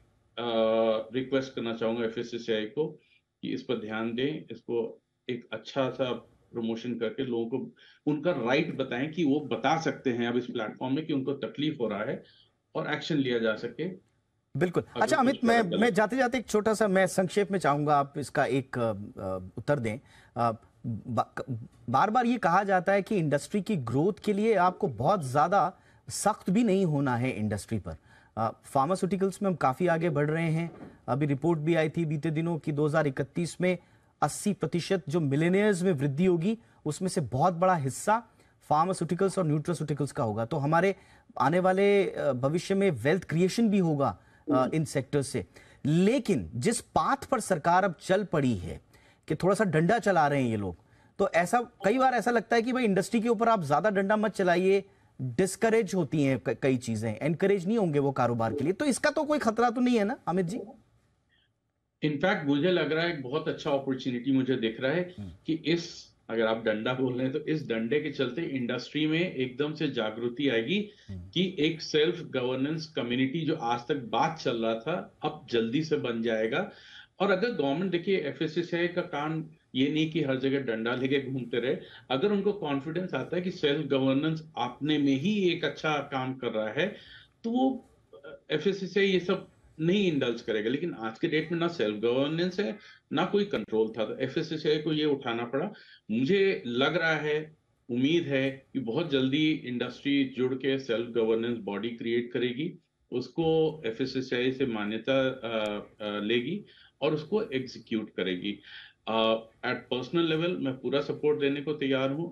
S5: रिक्वेस्ट करना चाहूंगा एफएससीआई को कि इस पर ध्यान दें, इसको एक अच्छा सा प्रमोशन करके लोगों को उनका राइट बताएं कि वो बता सकते हैं अब इस प्लेटफॉर्म में कि उनको तकलीफ हो रहा है और एक्शन लिया जा सके।
S1: बिल्कुल। अच्छा अमित, मैं जाते जाते एक छोटा सा, मैं संक्षेप में चाहूंगा आप इसका एक उत्तर दें। बार बार ये कहा जाता है कि इंडस्ट्री की ग्रोथ के लिए आपको बहुत ज्यादा सख्त भी नहीं होना है इंडस्ट्री पर। फार्मास्यूटिकल्स में हम काफी आगे बढ़ रहे हैं। अभी रिपोर्ट भी आई थी बीते दिनों की 2031 में 80% जो मिलेनियर्स में वृद्धि होगी, उसमें से बहुत बड़ा हिस्सा फार्मास्यूटिकल्स और न्यूट्रास्यूटिकल्स का होगा। तो हमारे आने वाले भविष्य में वेल्थ क्रिएशन भी होगा इन सेक्टर से। लेकिन जिस पाथ पर सरकार अब चल पड़ी है कि थोड़ा सा डंडा चला रहे हैं ये लोग, तो ऐसा कई बार ऐसा लगता है कि भाई इंडस्ट्री के ऊपर आप ज्यादा डंडा मत चलाइए, डिस्करेज होती हैं कई चीजें, एनकरेज नहीं होंगे वो कारोबार के लिए। तो इसका तो कोई खतरा तो नहीं है ना अमित जी?
S5: इनफैक्ट मुझे लग रहा है एक बहुत अच्छा अपॉर्चुनिटी मुझे दिख रहा है कि इस, अगर आप डंडा बोल रहे हैं तो इस डंडे के चलते इंडस्ट्री में एकदम से जागृति आएगी कि एक सेल्फ गवर्नेंस कम्युनिटी जो आज तक बात चल रहा था अब जल्दी से बन जाएगा। और अगर गवर्नमेंट, देखिए एफएससीआई का काम ये नहीं कि हर जगह डंडा लेके घूमते रहे, अगर उनको कॉन्फिडेंस आता है कि सेल्फ गवर्नेंस अपने में ही एक अच्छा काम कर रहा है, तो वो एफएससीआई ये सब नहीं इंडल्ज करेगा। लेकिन आज के डेट में ना सेल्फ गवर्नेंस है ना कोई कंट्रोल था, तो एफएससीआई को ये उठाना पड़ा। मुझे लग रहा है, उम्मीद है कि बहुत जल्दी इंडस्ट्री जुड़ के सेल्फ गवर्नेंस बॉडी क्रिएट करेगी, उसको एफएससीआई से मान्यता लेगी और उसको एग्जीक्यूट करेगी। एट पर्सनल लेवल मैं पूरा सपोर्ट देने को तैयार हूं,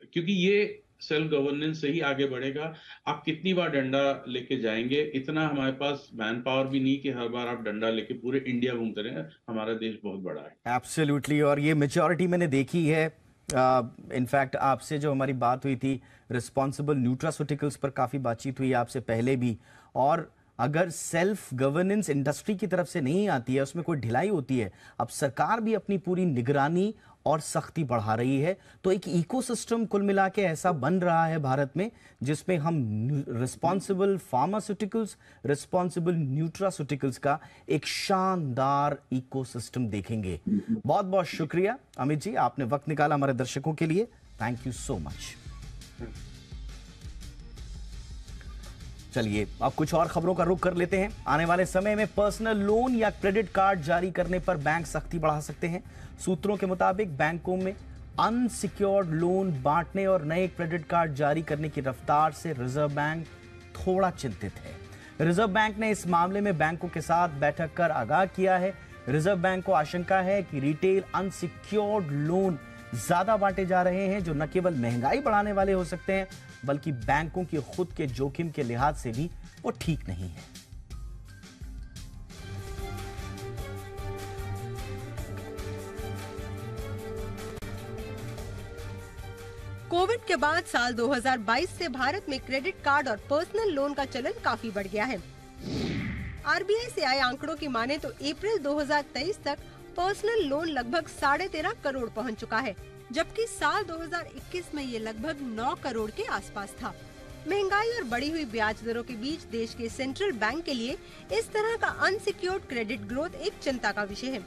S5: क्योंकि ये सेल्फ गवर्नेंस से ही आगे बढ़ेगा। आप कितनी बार डंडा लेके जाएंगे, इतना हमारे पास मैन पावर भी नहीं कि हर बार आप डंडा लेके पूरे इंडिया घूमते रहे। हमारा देश बहुत बड़ा है।
S1: एब्सोल्युटली, और ये मेजॉरिटी मैंने देखी है। इनफैक्ट आपसे जो हमारी बात हुई थी रिस्पॉन्सिबल न्यूट्रास्यूटिकल्स पर काफ़ी बातचीत हुई आपसे पहले भी, और अगर सेल्फ गवर्नेंस इंडस्ट्री की तरफ से नहीं आती है, उसमें कोई ढिलाई होती है, अब सरकार भी अपनी पूरी निगरानी और सख्ती बढ़ा रही है, तो एक इकोसिस्टम कुल मिला के ऐसा बन रहा है भारत में जिसमें हम रिस्पॉन्सिबल फार्मास्यूटिकल्स, रिस्पॉन्सिबल न्यूट्रास्यूटिकल्स का एक शानदार इकोसिस्टम देखेंगे। बहुत बहुत शुक्रिया अमित जी, आपने वक्त निकाला हमारे दर्शकों के लिए। Thank you so much. चलिए अब कुछ और खबरों का रुख कर लेते हैं। आने वाले समय में पर्सनल लोन या क्रेडिट कार्ड जारी करने पर बैंक सख्ती बढ़ा सकते हैं। सूत्रों के मुताबिक बैंकों में अनसिक्योर्ड लोन बांटने और नए क्रेडिट कार्ड जारी करने की रफ्तार से रिजर्व बैंक थोड़ा चिंतित है। रिजर्व बैंक ने इस मामले में बैंकों के साथ बैठक कर आगाह किया है। रिजर्व बैंक को आशंका है कि रिटेल अनसिक्योर्ड लोन ज्यादा बांटे जा रहे हैं, जो न केवल महंगाई बढ़ाने वाले हो सकते हैं बल्कि बैंकों की खुद के जोखिम के लिहाज से भी वो ठीक नहीं है।
S6: कोविड के बाद साल 2022 से भारत में क्रेडिट कार्ड और पर्सनल लोन का चलन काफी बढ़ गया है। आरबीआई से आए आंकड़ों की माने तो अप्रैल 2023 तक पर्सनल लोन लगभग 13.5 करोड़ पहुंच चुका है, जबकि साल 2021 में ये लगभग 9 करोड़ के आसपास था। महंगाई और बढ़ी हुई ब्याज दरों के बीच देश के सेंट्रल बैंक के लिए इस तरह का अनसिक्योर्ड क्रेडिट ग्रोथ एक चिंता का विषय है।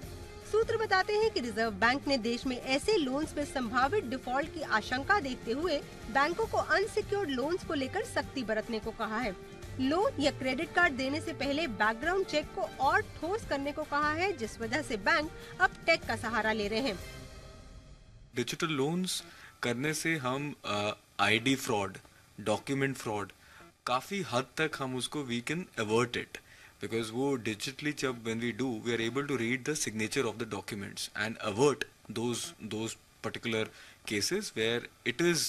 S6: सूत्र बताते हैं कि रिजर्व बैंक ने देश में ऐसे लोन्स में संभावित डिफॉल्ट की आशंका देखते हुए बैंकों को अनसिक्योर्ड लोन्स को लेकर सख्ती बरतने को कहा है। लोन या क्रेडिट कार्ड देने से पहले बैकग्राउंड चेक को और ठोस करने को कहा है, जिस वजह से बैंक अब टेक का सहारा ले रहे हैं।
S7: डिजिटल लोन्स करने से हम आईडी फ्रॉड, डॉक्यूमेंट फ्रॉड काफी हद तक हम उसको we can avert it, because वो डिजिटली जब when we do we are able to read the signature of the documents and avert those particular cases where it is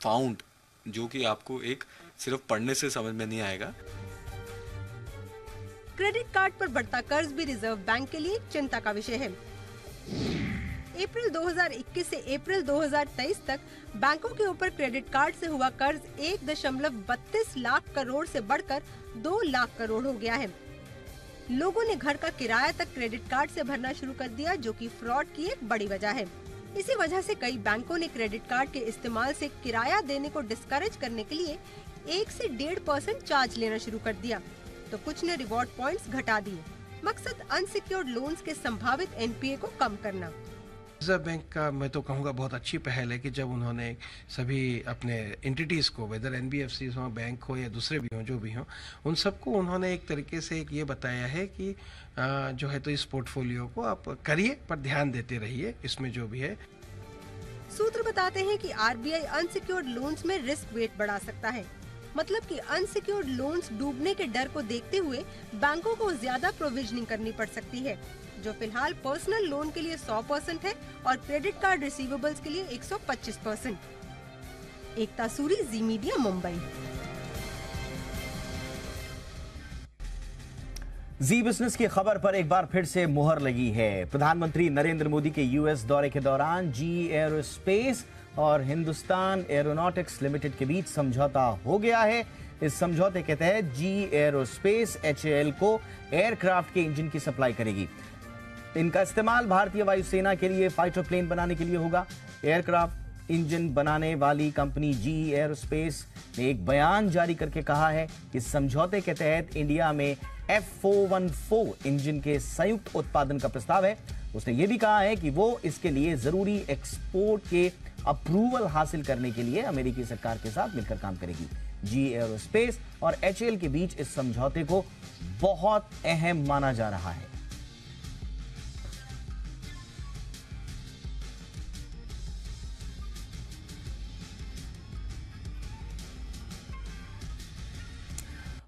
S7: found, जो कि आपको एक सिर्फ पढ़ने से समझ में नहीं आएगा।
S6: क्रेडिट कार्ड पर बढ़ता कर्ज भी रिजर्व बैंक के लिए चिंता का विषय है। अप्रैल 2021 से अप्रैल 2023 तक बैंकों के ऊपर क्रेडिट कार्ड से हुआ कर्ज 1.32 लाख करोड़ से बढ़कर 2 लाख करोड़ हो गया है। लोगों ने घर का किराया तक क्रेडिट कार्ड से भरना शुरू कर दिया, जो कि फ्रॉड की एक बड़ी वजह है। इसी वजह से कई बैंकों ने क्रेडिट कार्ड के इस्तेमाल से किराया देने को डिस्करेज करने के लिए 1 से 1.5% चार्ज लेना शुरू कर दिया, तो कुछ ने रिवॉर्ड पॉइंट्स घटा दिए। मकसद अनसिक्योर्ड लोन्स के संभावित एनपीए को कम करना।
S8: रिजर्व बैंक का मैं तो कहूँगा बहुत अच्छी पहल है कि जब उन्होंने सभी अपने एंटिटीज़ को, वेदर एनबीएफसी हो, बैंक हो या दूसरे भी हों, जो भी हों, उन सबको उन्होंने एक तरीके से एक ये बताया है कि जो है तो इस पोर्टफोलियो को आप करिए पर ध्यान देते रहिए, इसमें जो भी है।
S6: सूत्र बताते हैं कि आरबीआई अनसिक्योर्ड लोन्स में रिस्क वेट बढ़ा सकता है, मतलब कि अनसिक्योर्ड लोन्स डूबने के डर को देखते हुए बैंकों को ज्यादा प्रोविजनिंग करनी पड़ सकती है, जो फिलहाल पर्सनल लोन के लिए 100% है और क्रेडिट कार्ड रिसीवेबल्स के लिए 125%। एकता सूरी, जी मीडिया, मुंबई।
S1: जी बिजनेस की खबर पर एक बार फिर से मुहर लगी है। प्रधानमंत्री नरेंद्र मोदी के यूएस दौरे के दौरान जी एरोस्पेस और हिंदुस्तान एरोनॉटिक्स लिमिटेड के बीच समझौता हो गया है। इस समझौते के तहत जी एरोस्पेस एचएएल को एयरक्राफ्ट के इंजन की सप्लाई करेगी। इनका इस्तेमाल भारतीय वायुसेना के लिए फाइटर प्लेन बनाने के लिए होगा। एयरक्राफ्ट इंजन बनाने वाली कंपनी जी एरोस्पेस ने एक बयान जारी करके कहा है कि समझौते के तहत इंडिया में F414 इंजन के संयुक्त उत्पादन का प्रस्ताव है। उसने ये भी कहा है कि वो इसके लिए जरूरी एक्सपोर्ट के अप्रूवल हासिल करने के लिए अमेरिकी सरकार के साथ मिलकर काम करेगी। जी एरोस्पेस और एचएएल के बीच इस समझौते को बहुत अहम माना जा रहा है।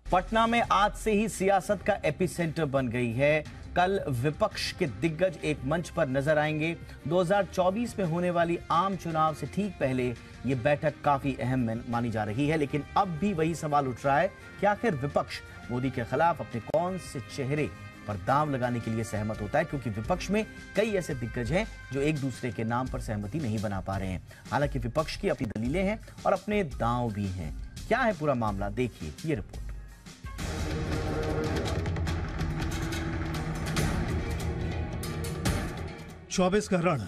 S1: पटना में आज से ही सियासत का एपिसेंटर बन गई है। कल विपक्ष के दिग्गज एक मंच पर नजर आएंगे। 2024 में होने वाली आम चुनाव से ठीक पहले ये बैठक काफी अहम मानी जा रही है, लेकिन अब भी वही सवाल उठ रहा है कि आखिर विपक्ष मोदी के खिलाफ अपने कौन से चेहरे पर दांव लगाने के लिए सहमत होता है, क्योंकि विपक्ष में कई ऐसे दिग्गज हैं जो एक दूसरे के नाम पर सहमति नहीं बना पा रहे हैं। हालांकि विपक्ष की अपनी दलीलें हैं और अपने दांव भी हैं। क्या है पूरा मामला, देखिए ये रिपोर्ट।
S9: चौबीस का रण,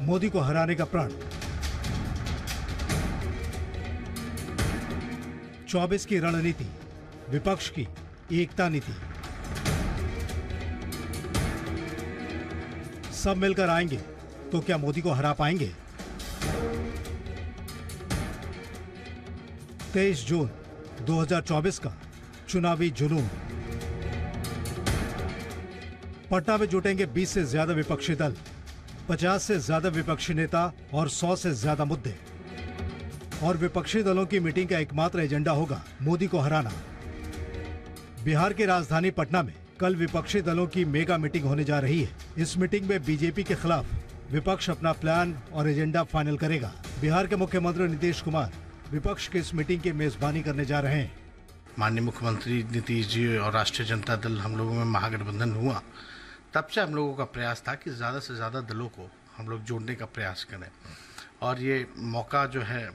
S9: मोदी को हराने का प्रण। 24 की रणनीति, विपक्ष की एकता नीति। सब मिलकर आएंगे तो क्या मोदी को हरा पाएंगे? 23 जून 2024 का चुनावी जुनून। पटना में जुटेंगे 20 से ज्यादा विपक्षी दल, 50 से ज्यादा विपक्षी नेता और 100 से ज्यादा मुद्दे। और विपक्षी दलों की मीटिंग का एकमात्र एजेंडा होगा मोदी को हराना। बिहार की राजधानी पटना में कल विपक्षी दलों की मेगा मीटिंग होने जा रही है। इस मीटिंग में बीजेपी के खिलाफ विपक्ष अपना प्लान और एजेंडा फाइनल करेगा। बिहार के मुख्यमंत्री नीतीश कुमार विपक्ष की इस मीटिंग की मेजबानी करने जा रहे हैं।
S10: माननीय मुख्यमंत्री नीतीश जी और राष्ट्रीय जनता दल हम लोगों में महागठबंधन हुआ, तब से हम लोगों का प्रयास था कि ज़्यादा से ज़्यादा दलों को हम लोग जोड़ने का प्रयास करें, और ये मौका जो है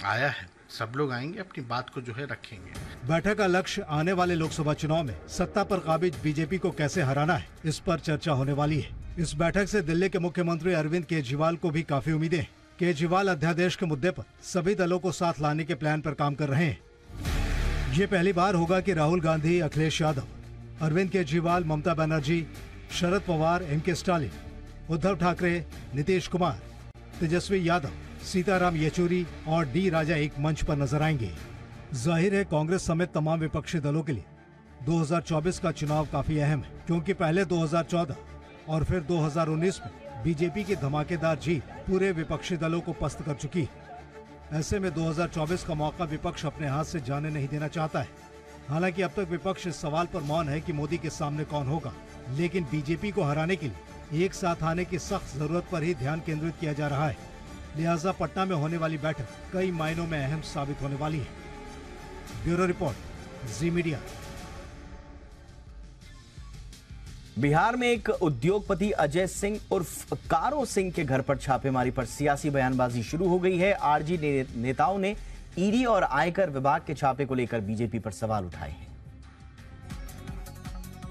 S10: आया है। सब लोग आएंगे, अपनी बात को जो है रखेंगे।
S9: बैठक का लक्ष्य आने वाले लोकसभा चुनाव में सत्ता पर काबिज बीजेपी को कैसे हराना है, इस पर चर्चा होने वाली है। इस बैठक से दिल्ली के मुख्यमंत्री अरविंद केजरीवाल को भी काफी उम्मीदें हैं। केजरीवाल अध्यादेश के मुद्दे पर सभी दलों को साथ लाने के प्लान पर काम कर रहे हैं। ये पहली बार होगा कि राहुल गांधी, अखिलेश यादव, अरविंद केजरीवाल, ममता बनर्जी, शरद पवार, एम.के. स्टालिन, उद्धव ठाकरे, नीतीश कुमार, तेजस्वी यादव, सीताराम येचुरी और डी राजा एक मंच पर नजर आएंगे। जाहिर है कांग्रेस समेत तमाम विपक्षी दलों के लिए 2024 का चुनाव काफी अहम है, क्योंकि पहले 2014 और फिर 2019 में बीजेपी की धमाकेदार जीत पूरे विपक्षी दलों को पस्त कर चुकी है। ऐसे में 2024 का मौका विपक्ष अपने हाथ से जाने नहीं देना चाहता है। हालांकि अब तक विपक्ष इस सवाल पर मौन है कि मोदी के सामने कौन होगा, लेकिन बीजेपी को हराने के लिए एक साथ आने की सख्त जरूरत पर ही ध्यान केंद्रित किया जा रहा है। लिहाजा पटना में होने वाली बैठक कई मायनों में अहम साबित होने वाली है। ब्यूरो रिपोर्ट, जी मीडिया।
S1: बिहार में एक उद्योगपति अजय सिंह उर्फ कारो सिंह के घर पर छापेमारी पर सियासी बयानबाजी शुरू हो गई है। आरजेडी नेताओं ने ईडी और आयकर विभाग के छापे को लेकर बीजेपी पर सवाल उठाए हैं।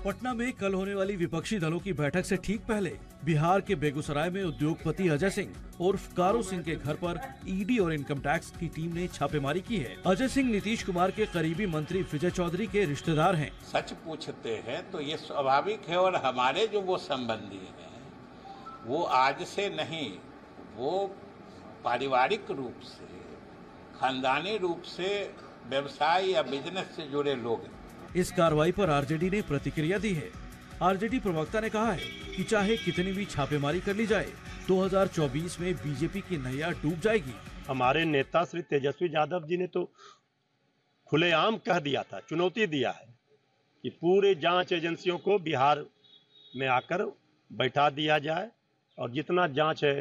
S11: पटना में कल होने वाली विपक्षी दलों की बैठक से ठीक पहले बिहार के बेगूसराय में उद्योगपति अजय सिंह उर्फ कारो सिंह के घर पर ईडी और इनकम टैक्स की टीम ने छापेमारी की है। अजय सिंह नीतीश कुमार के करीबी मंत्री विजय चौधरी के रिश्तेदार हैं।
S12: सच पूछते हैं तो ये स्वाभाविक है, और हमारे जो वो संबंधी हैं वो आज से नहीं, वो पारिवारिक रूप से, खानदानी रूप से व्यवसाय या बिजनेस से जुड़े लोग हैं।
S11: इस कार्रवाई पर आरजेडी ने प्रतिक्रिया दी है। आरजेडी प्रवक्ता ने कहा है कि चाहे कितनी भी छापेमारी कर ली जाए, 2024 में बीजेपी की नैया डूब जाएगी।
S13: हमारे नेता श्री तेजस्वी यादव जी ने तो खुलेआम कह दिया था, चुनौती दिया है कि पूरे जांच एजेंसियों को बिहार में आकर बैठा दिया जाए और जितना जांच है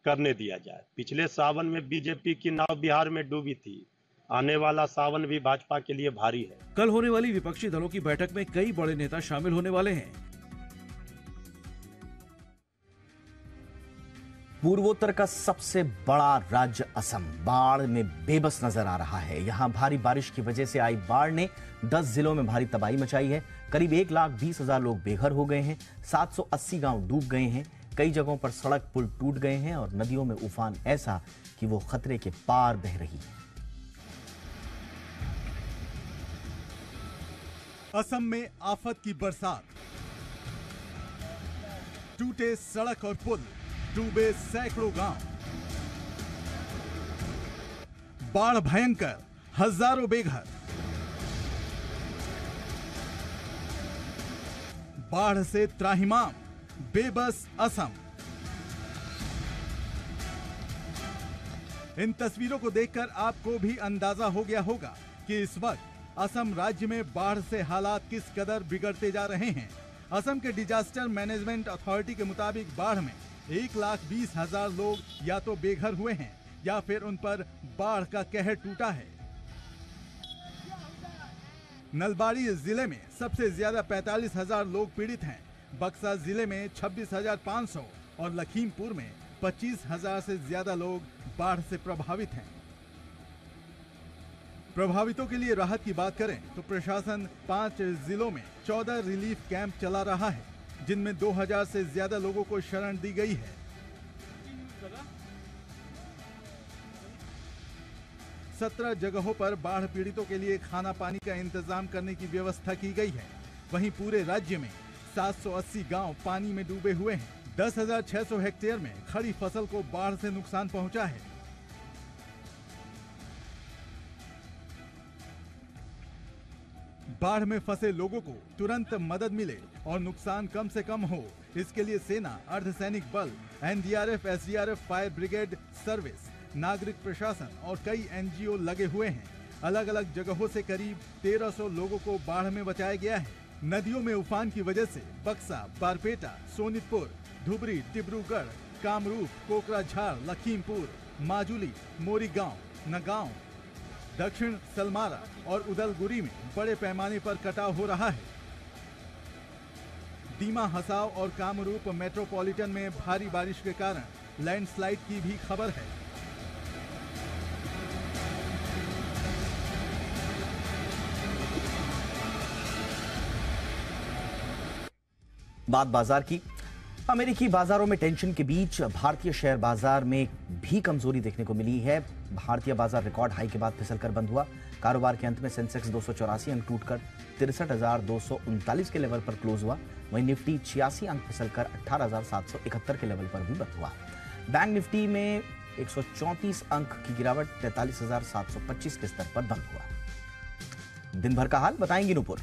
S13: करने दिया जाए। पिछले सावन में बीजेपी की नाव बिहार में डूबी थी, आने वाला सावन भी भाजपा के लिए भारी है।
S11: कल होने वाली विपक्षी दलों की बैठक में कई बड़े नेता शामिल होने वाले हैं।
S1: पूर्वोत्तर का सबसे बड़ा राज्य असम बाढ़ में बेबस नजर आ रहा है। यहां भारी बारिश की वजह से आई बाढ़ ने 10 जिलों में भारी तबाही मचाई है। करीब 1,20,000 लोग बेघर हो गए हैं। 780 गांव डूब गए हैं। कई जगहों पर सड़क पुल टूट गए हैं और नदियों में उफान ऐसा कि वो खतरे के पार बह रही है।
S14: असम में आफत की बरसात, टूटे सड़क और पुल, डूबे सैकड़ों गांव, बाढ़ भयंकर, हजारों बेघर। बाढ़ से त्राहिमाम, बेबस असम। इन तस्वीरों को देखकर आपको भी अंदाजा हो गया होगा कि इस वक्त असम राज्य में बाढ़ से हालात किस कदर बिगड़ते जा रहे हैं। असम के डिजास्टर मैनेजमेंट अथॉरिटी के मुताबिक बाढ़ में 1,20,000 लोग या तो बेघर हुए हैं या फिर उन पर बाढ़ का कहर टूटा है। नलबाड़ी जिले में सबसे ज्यादा 45,000 लोग पीड़ित हैं। बक्सा जिले में 26,500 और लखीमपुर में 25,000 से ज्यादा लोग बाढ़ से प्रभावित हैं। प्रभावितों के लिए राहत की बात करें तो प्रशासन 5 जिलों में 14 रिलीफ कैंप चला रहा है, जिनमें 2,000 से ज्यादा लोगों को शरण दी गई है। 17 जगहों पर बाढ़ पीड़ितों के लिए खाना पानी का इंतजाम करने की व्यवस्था की गई है। वहीं पूरे राज्य में 780 गांव पानी में डूबे हुए हैं। 10,600 हेक्टेयर में खड़ी फसल को बाढ़ से नुकसान पहुंचा है। बाढ़ में फंसे लोगों को तुरंत मदद मिले और नुकसान कम से कम हो, इसके लिए सेना, अर्धसैनिक बल, NDRF, SDRF, fire brigade service, नागरिक प्रशासन और कई एनजीओ लगे हुए हैं। अलग अलग जगहों से करीब 1,300 लोगों को बाढ़ में बचाया गया है। नदियों में उफान की वजह से बक्सा, बारपेटा, सोनितपुर, धुबरी, डिब्रूगढ़, कामरूप, कोकराझार, लखीमपुर, माजुली, मोरीगांव, नगांव, दक्षिण सलमारा और उदलगुरी में बड़े पैमाने पर कटाव हो रहा है। दीमा, हसाव और कामरूप मेट्रोपॉलिटन में भारी बारिश के कारण लैंडस्लाइड की भी खबर है।
S1: बात बाजार की। अमेरिकी बाजारों में टेंशन के बीच भारतीय शेयर बाजार में भी कमजोरी देखने को मिली है। भारतीय बाजार रिकॉर्ड हाई के बाद फिसलकर बंद हुआ। कारोबार के अंत में सेंसेक्स 284 अंक टूटकर 63,239 के लेवल पर क्लोज हुआ। वहीं निफ्टी 86 अंक फिसलकर 18,771 के लेवल पर भी बंद हुआ। बैंक निफ्टी में 134 अंक की गिरावट 43,725 के स्तर पर बंद हुआ। दिन भर का हाल बताएंगे नूपुर।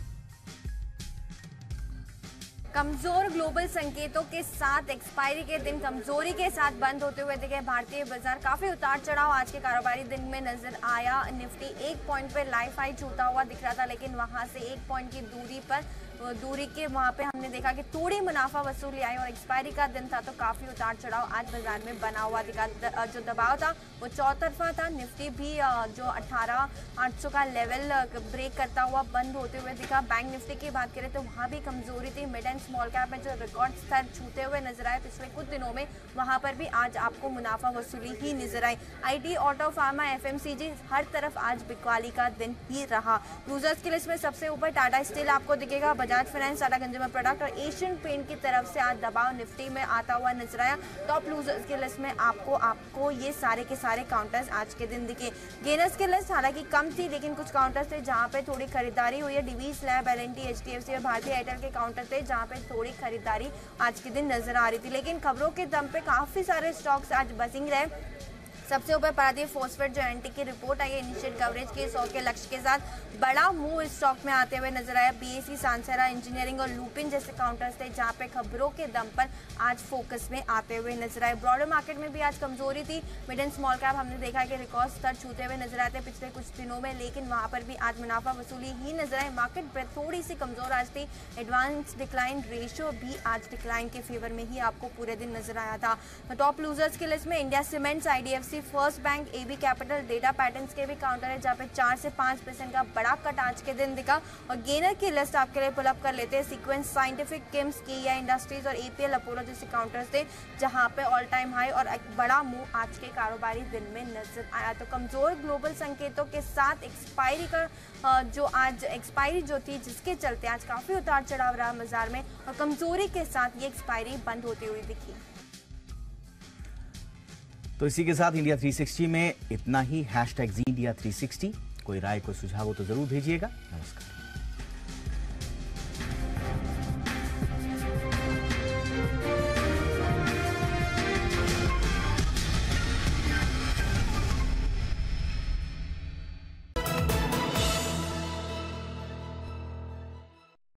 S15: कमजोर ग्लोबल संकेतों के साथ एक्सपायरी के दिन कमजोरी के साथ बंद होते हुए दिखे भारतीय बाजार। काफी उतार चढ़ाव आज के कारोबारी दिन में नजर आया। निफ्टी 1 पॉइंट पे लाइफ हाई छूता हुआ दिख रहा था, लेकिन वहां से 1 पॉइंट की दूरी के वहां पे हमने देखा कि थोड़ी मुनाफा वसूली आई और एक्सपायरी का दिन था तो काफी उतार चढ़ाव आज बाजार में बना हुआ दिखा। जो दबाव था वो चौतरफा था। निफ्टी भी जो 18,800 का लेवल ब्रेक करता हुआ बंद होते हुए दिखा। बैंक निफ्टी की बात करें तो वहां भी कमजोरी थी। मिड एंड स्मॉल कैप में जो रिकॉर्ड स्तर छूते हुए नजर आए पिछले कुछ दिनों में, वहां पर भी आज आपको मुनाफा वसूली ही नजर आई। आईटी, ऑटो, फार्मा, एफएमसीजी हर तरफ आज बिकवाली का दिन ही रहा। लूजर्स की लिस्ट में सबसे ऊपर टाटा स्टील आपको दिखेगा, Bajaj finance, Tata consumer product और एशियन पेंट की तरफ से आज दबाव निफ्टी में आता हुआ नजर आया। टॉप लूजर्स की लिस्ट में आपको ये सारे के सारे काउंटर्स आज के दिन दिखे। गेनर्स की लिस्ट हालांकि कम थी, लेकिन कुछ काउंटर्स थे जहां पे थोड़ी खरीदारी हुई है। डिवीज लैब, एलएनटी, एचडीएफसी और भारतीय एयरटेल के काउंटर थे जहां पे थोड़ी खरीदारी आज के दिन नजर आ रही थी। लेकिन खबरों के दम पे काफी सारे स्टॉक्स आज बजिंग रहे। सबसे ऊपर पारादीप फॉस्फेट जो एनटी की रिपोर्ट आई है इनिशियल कवरेज के 100 के लक्ष्य के साथ बड़ा मूव इस स्टॉक में आते हुए नजर आया। बीएसई, सांसेरा, इंजीनियरिंग और लुपिन जैसे काउंटर्स थे जहां पे खबरों के दम पर आज फोकस में आते हुए नजर आए। ब्रॉडर मार्केट में भी आज कमजोरी थी। मिड एंड स्मॉल कैप हमने देखा कि रिकॉर्ड स्तर छूते हुए नजर आते पिछले कुछ दिनों में, लेकिन वहां पर भी आज मुनाफा वसूली ही नजर आई। मार्केट ब्रेथ थोड़ी सी कमजोर आज थी। एडवांस डिक्लाइन रेशियो भी आज डिक्लाइन के फेवर में ही आपको पूरे दिन नजर आया था। टॉप लूजर्स की लिस्ट में India Cements, IDFC, First Bank, AB Capital, Data Patterns के भी काउंटर है जहां पे 4 से 5% का बड़ा कट आज के दिन दिखा। और गेनर की लिस्ट आपके लिए पुल अप कर लेते हैं। Sequence, scientific, KIMS, KEI industries और एपीएल, अपोलो जैसे काउंटर्स थे जहां पे ऑल टाइम हाई और एक बड़ा मूव आज के कारोबारी दिन में नजर आया। तो कमजोर ग्लोबल संकेतों के साथ एक्सपायरी का जो आज एक्सपायरी जो थी जिसके चलते आज काफी उतार चढ़ाव रहा बाजार में और कमजोरी के साथ ये एक्सपायरी बंद होती हुई दिखी।
S1: तो इसी के साथ इंडिया 360 में इतना ही। #ZeeIndia360 कोई राय, कोई सुझाव हो तो जरूर भेजिएगा। नमस्कार।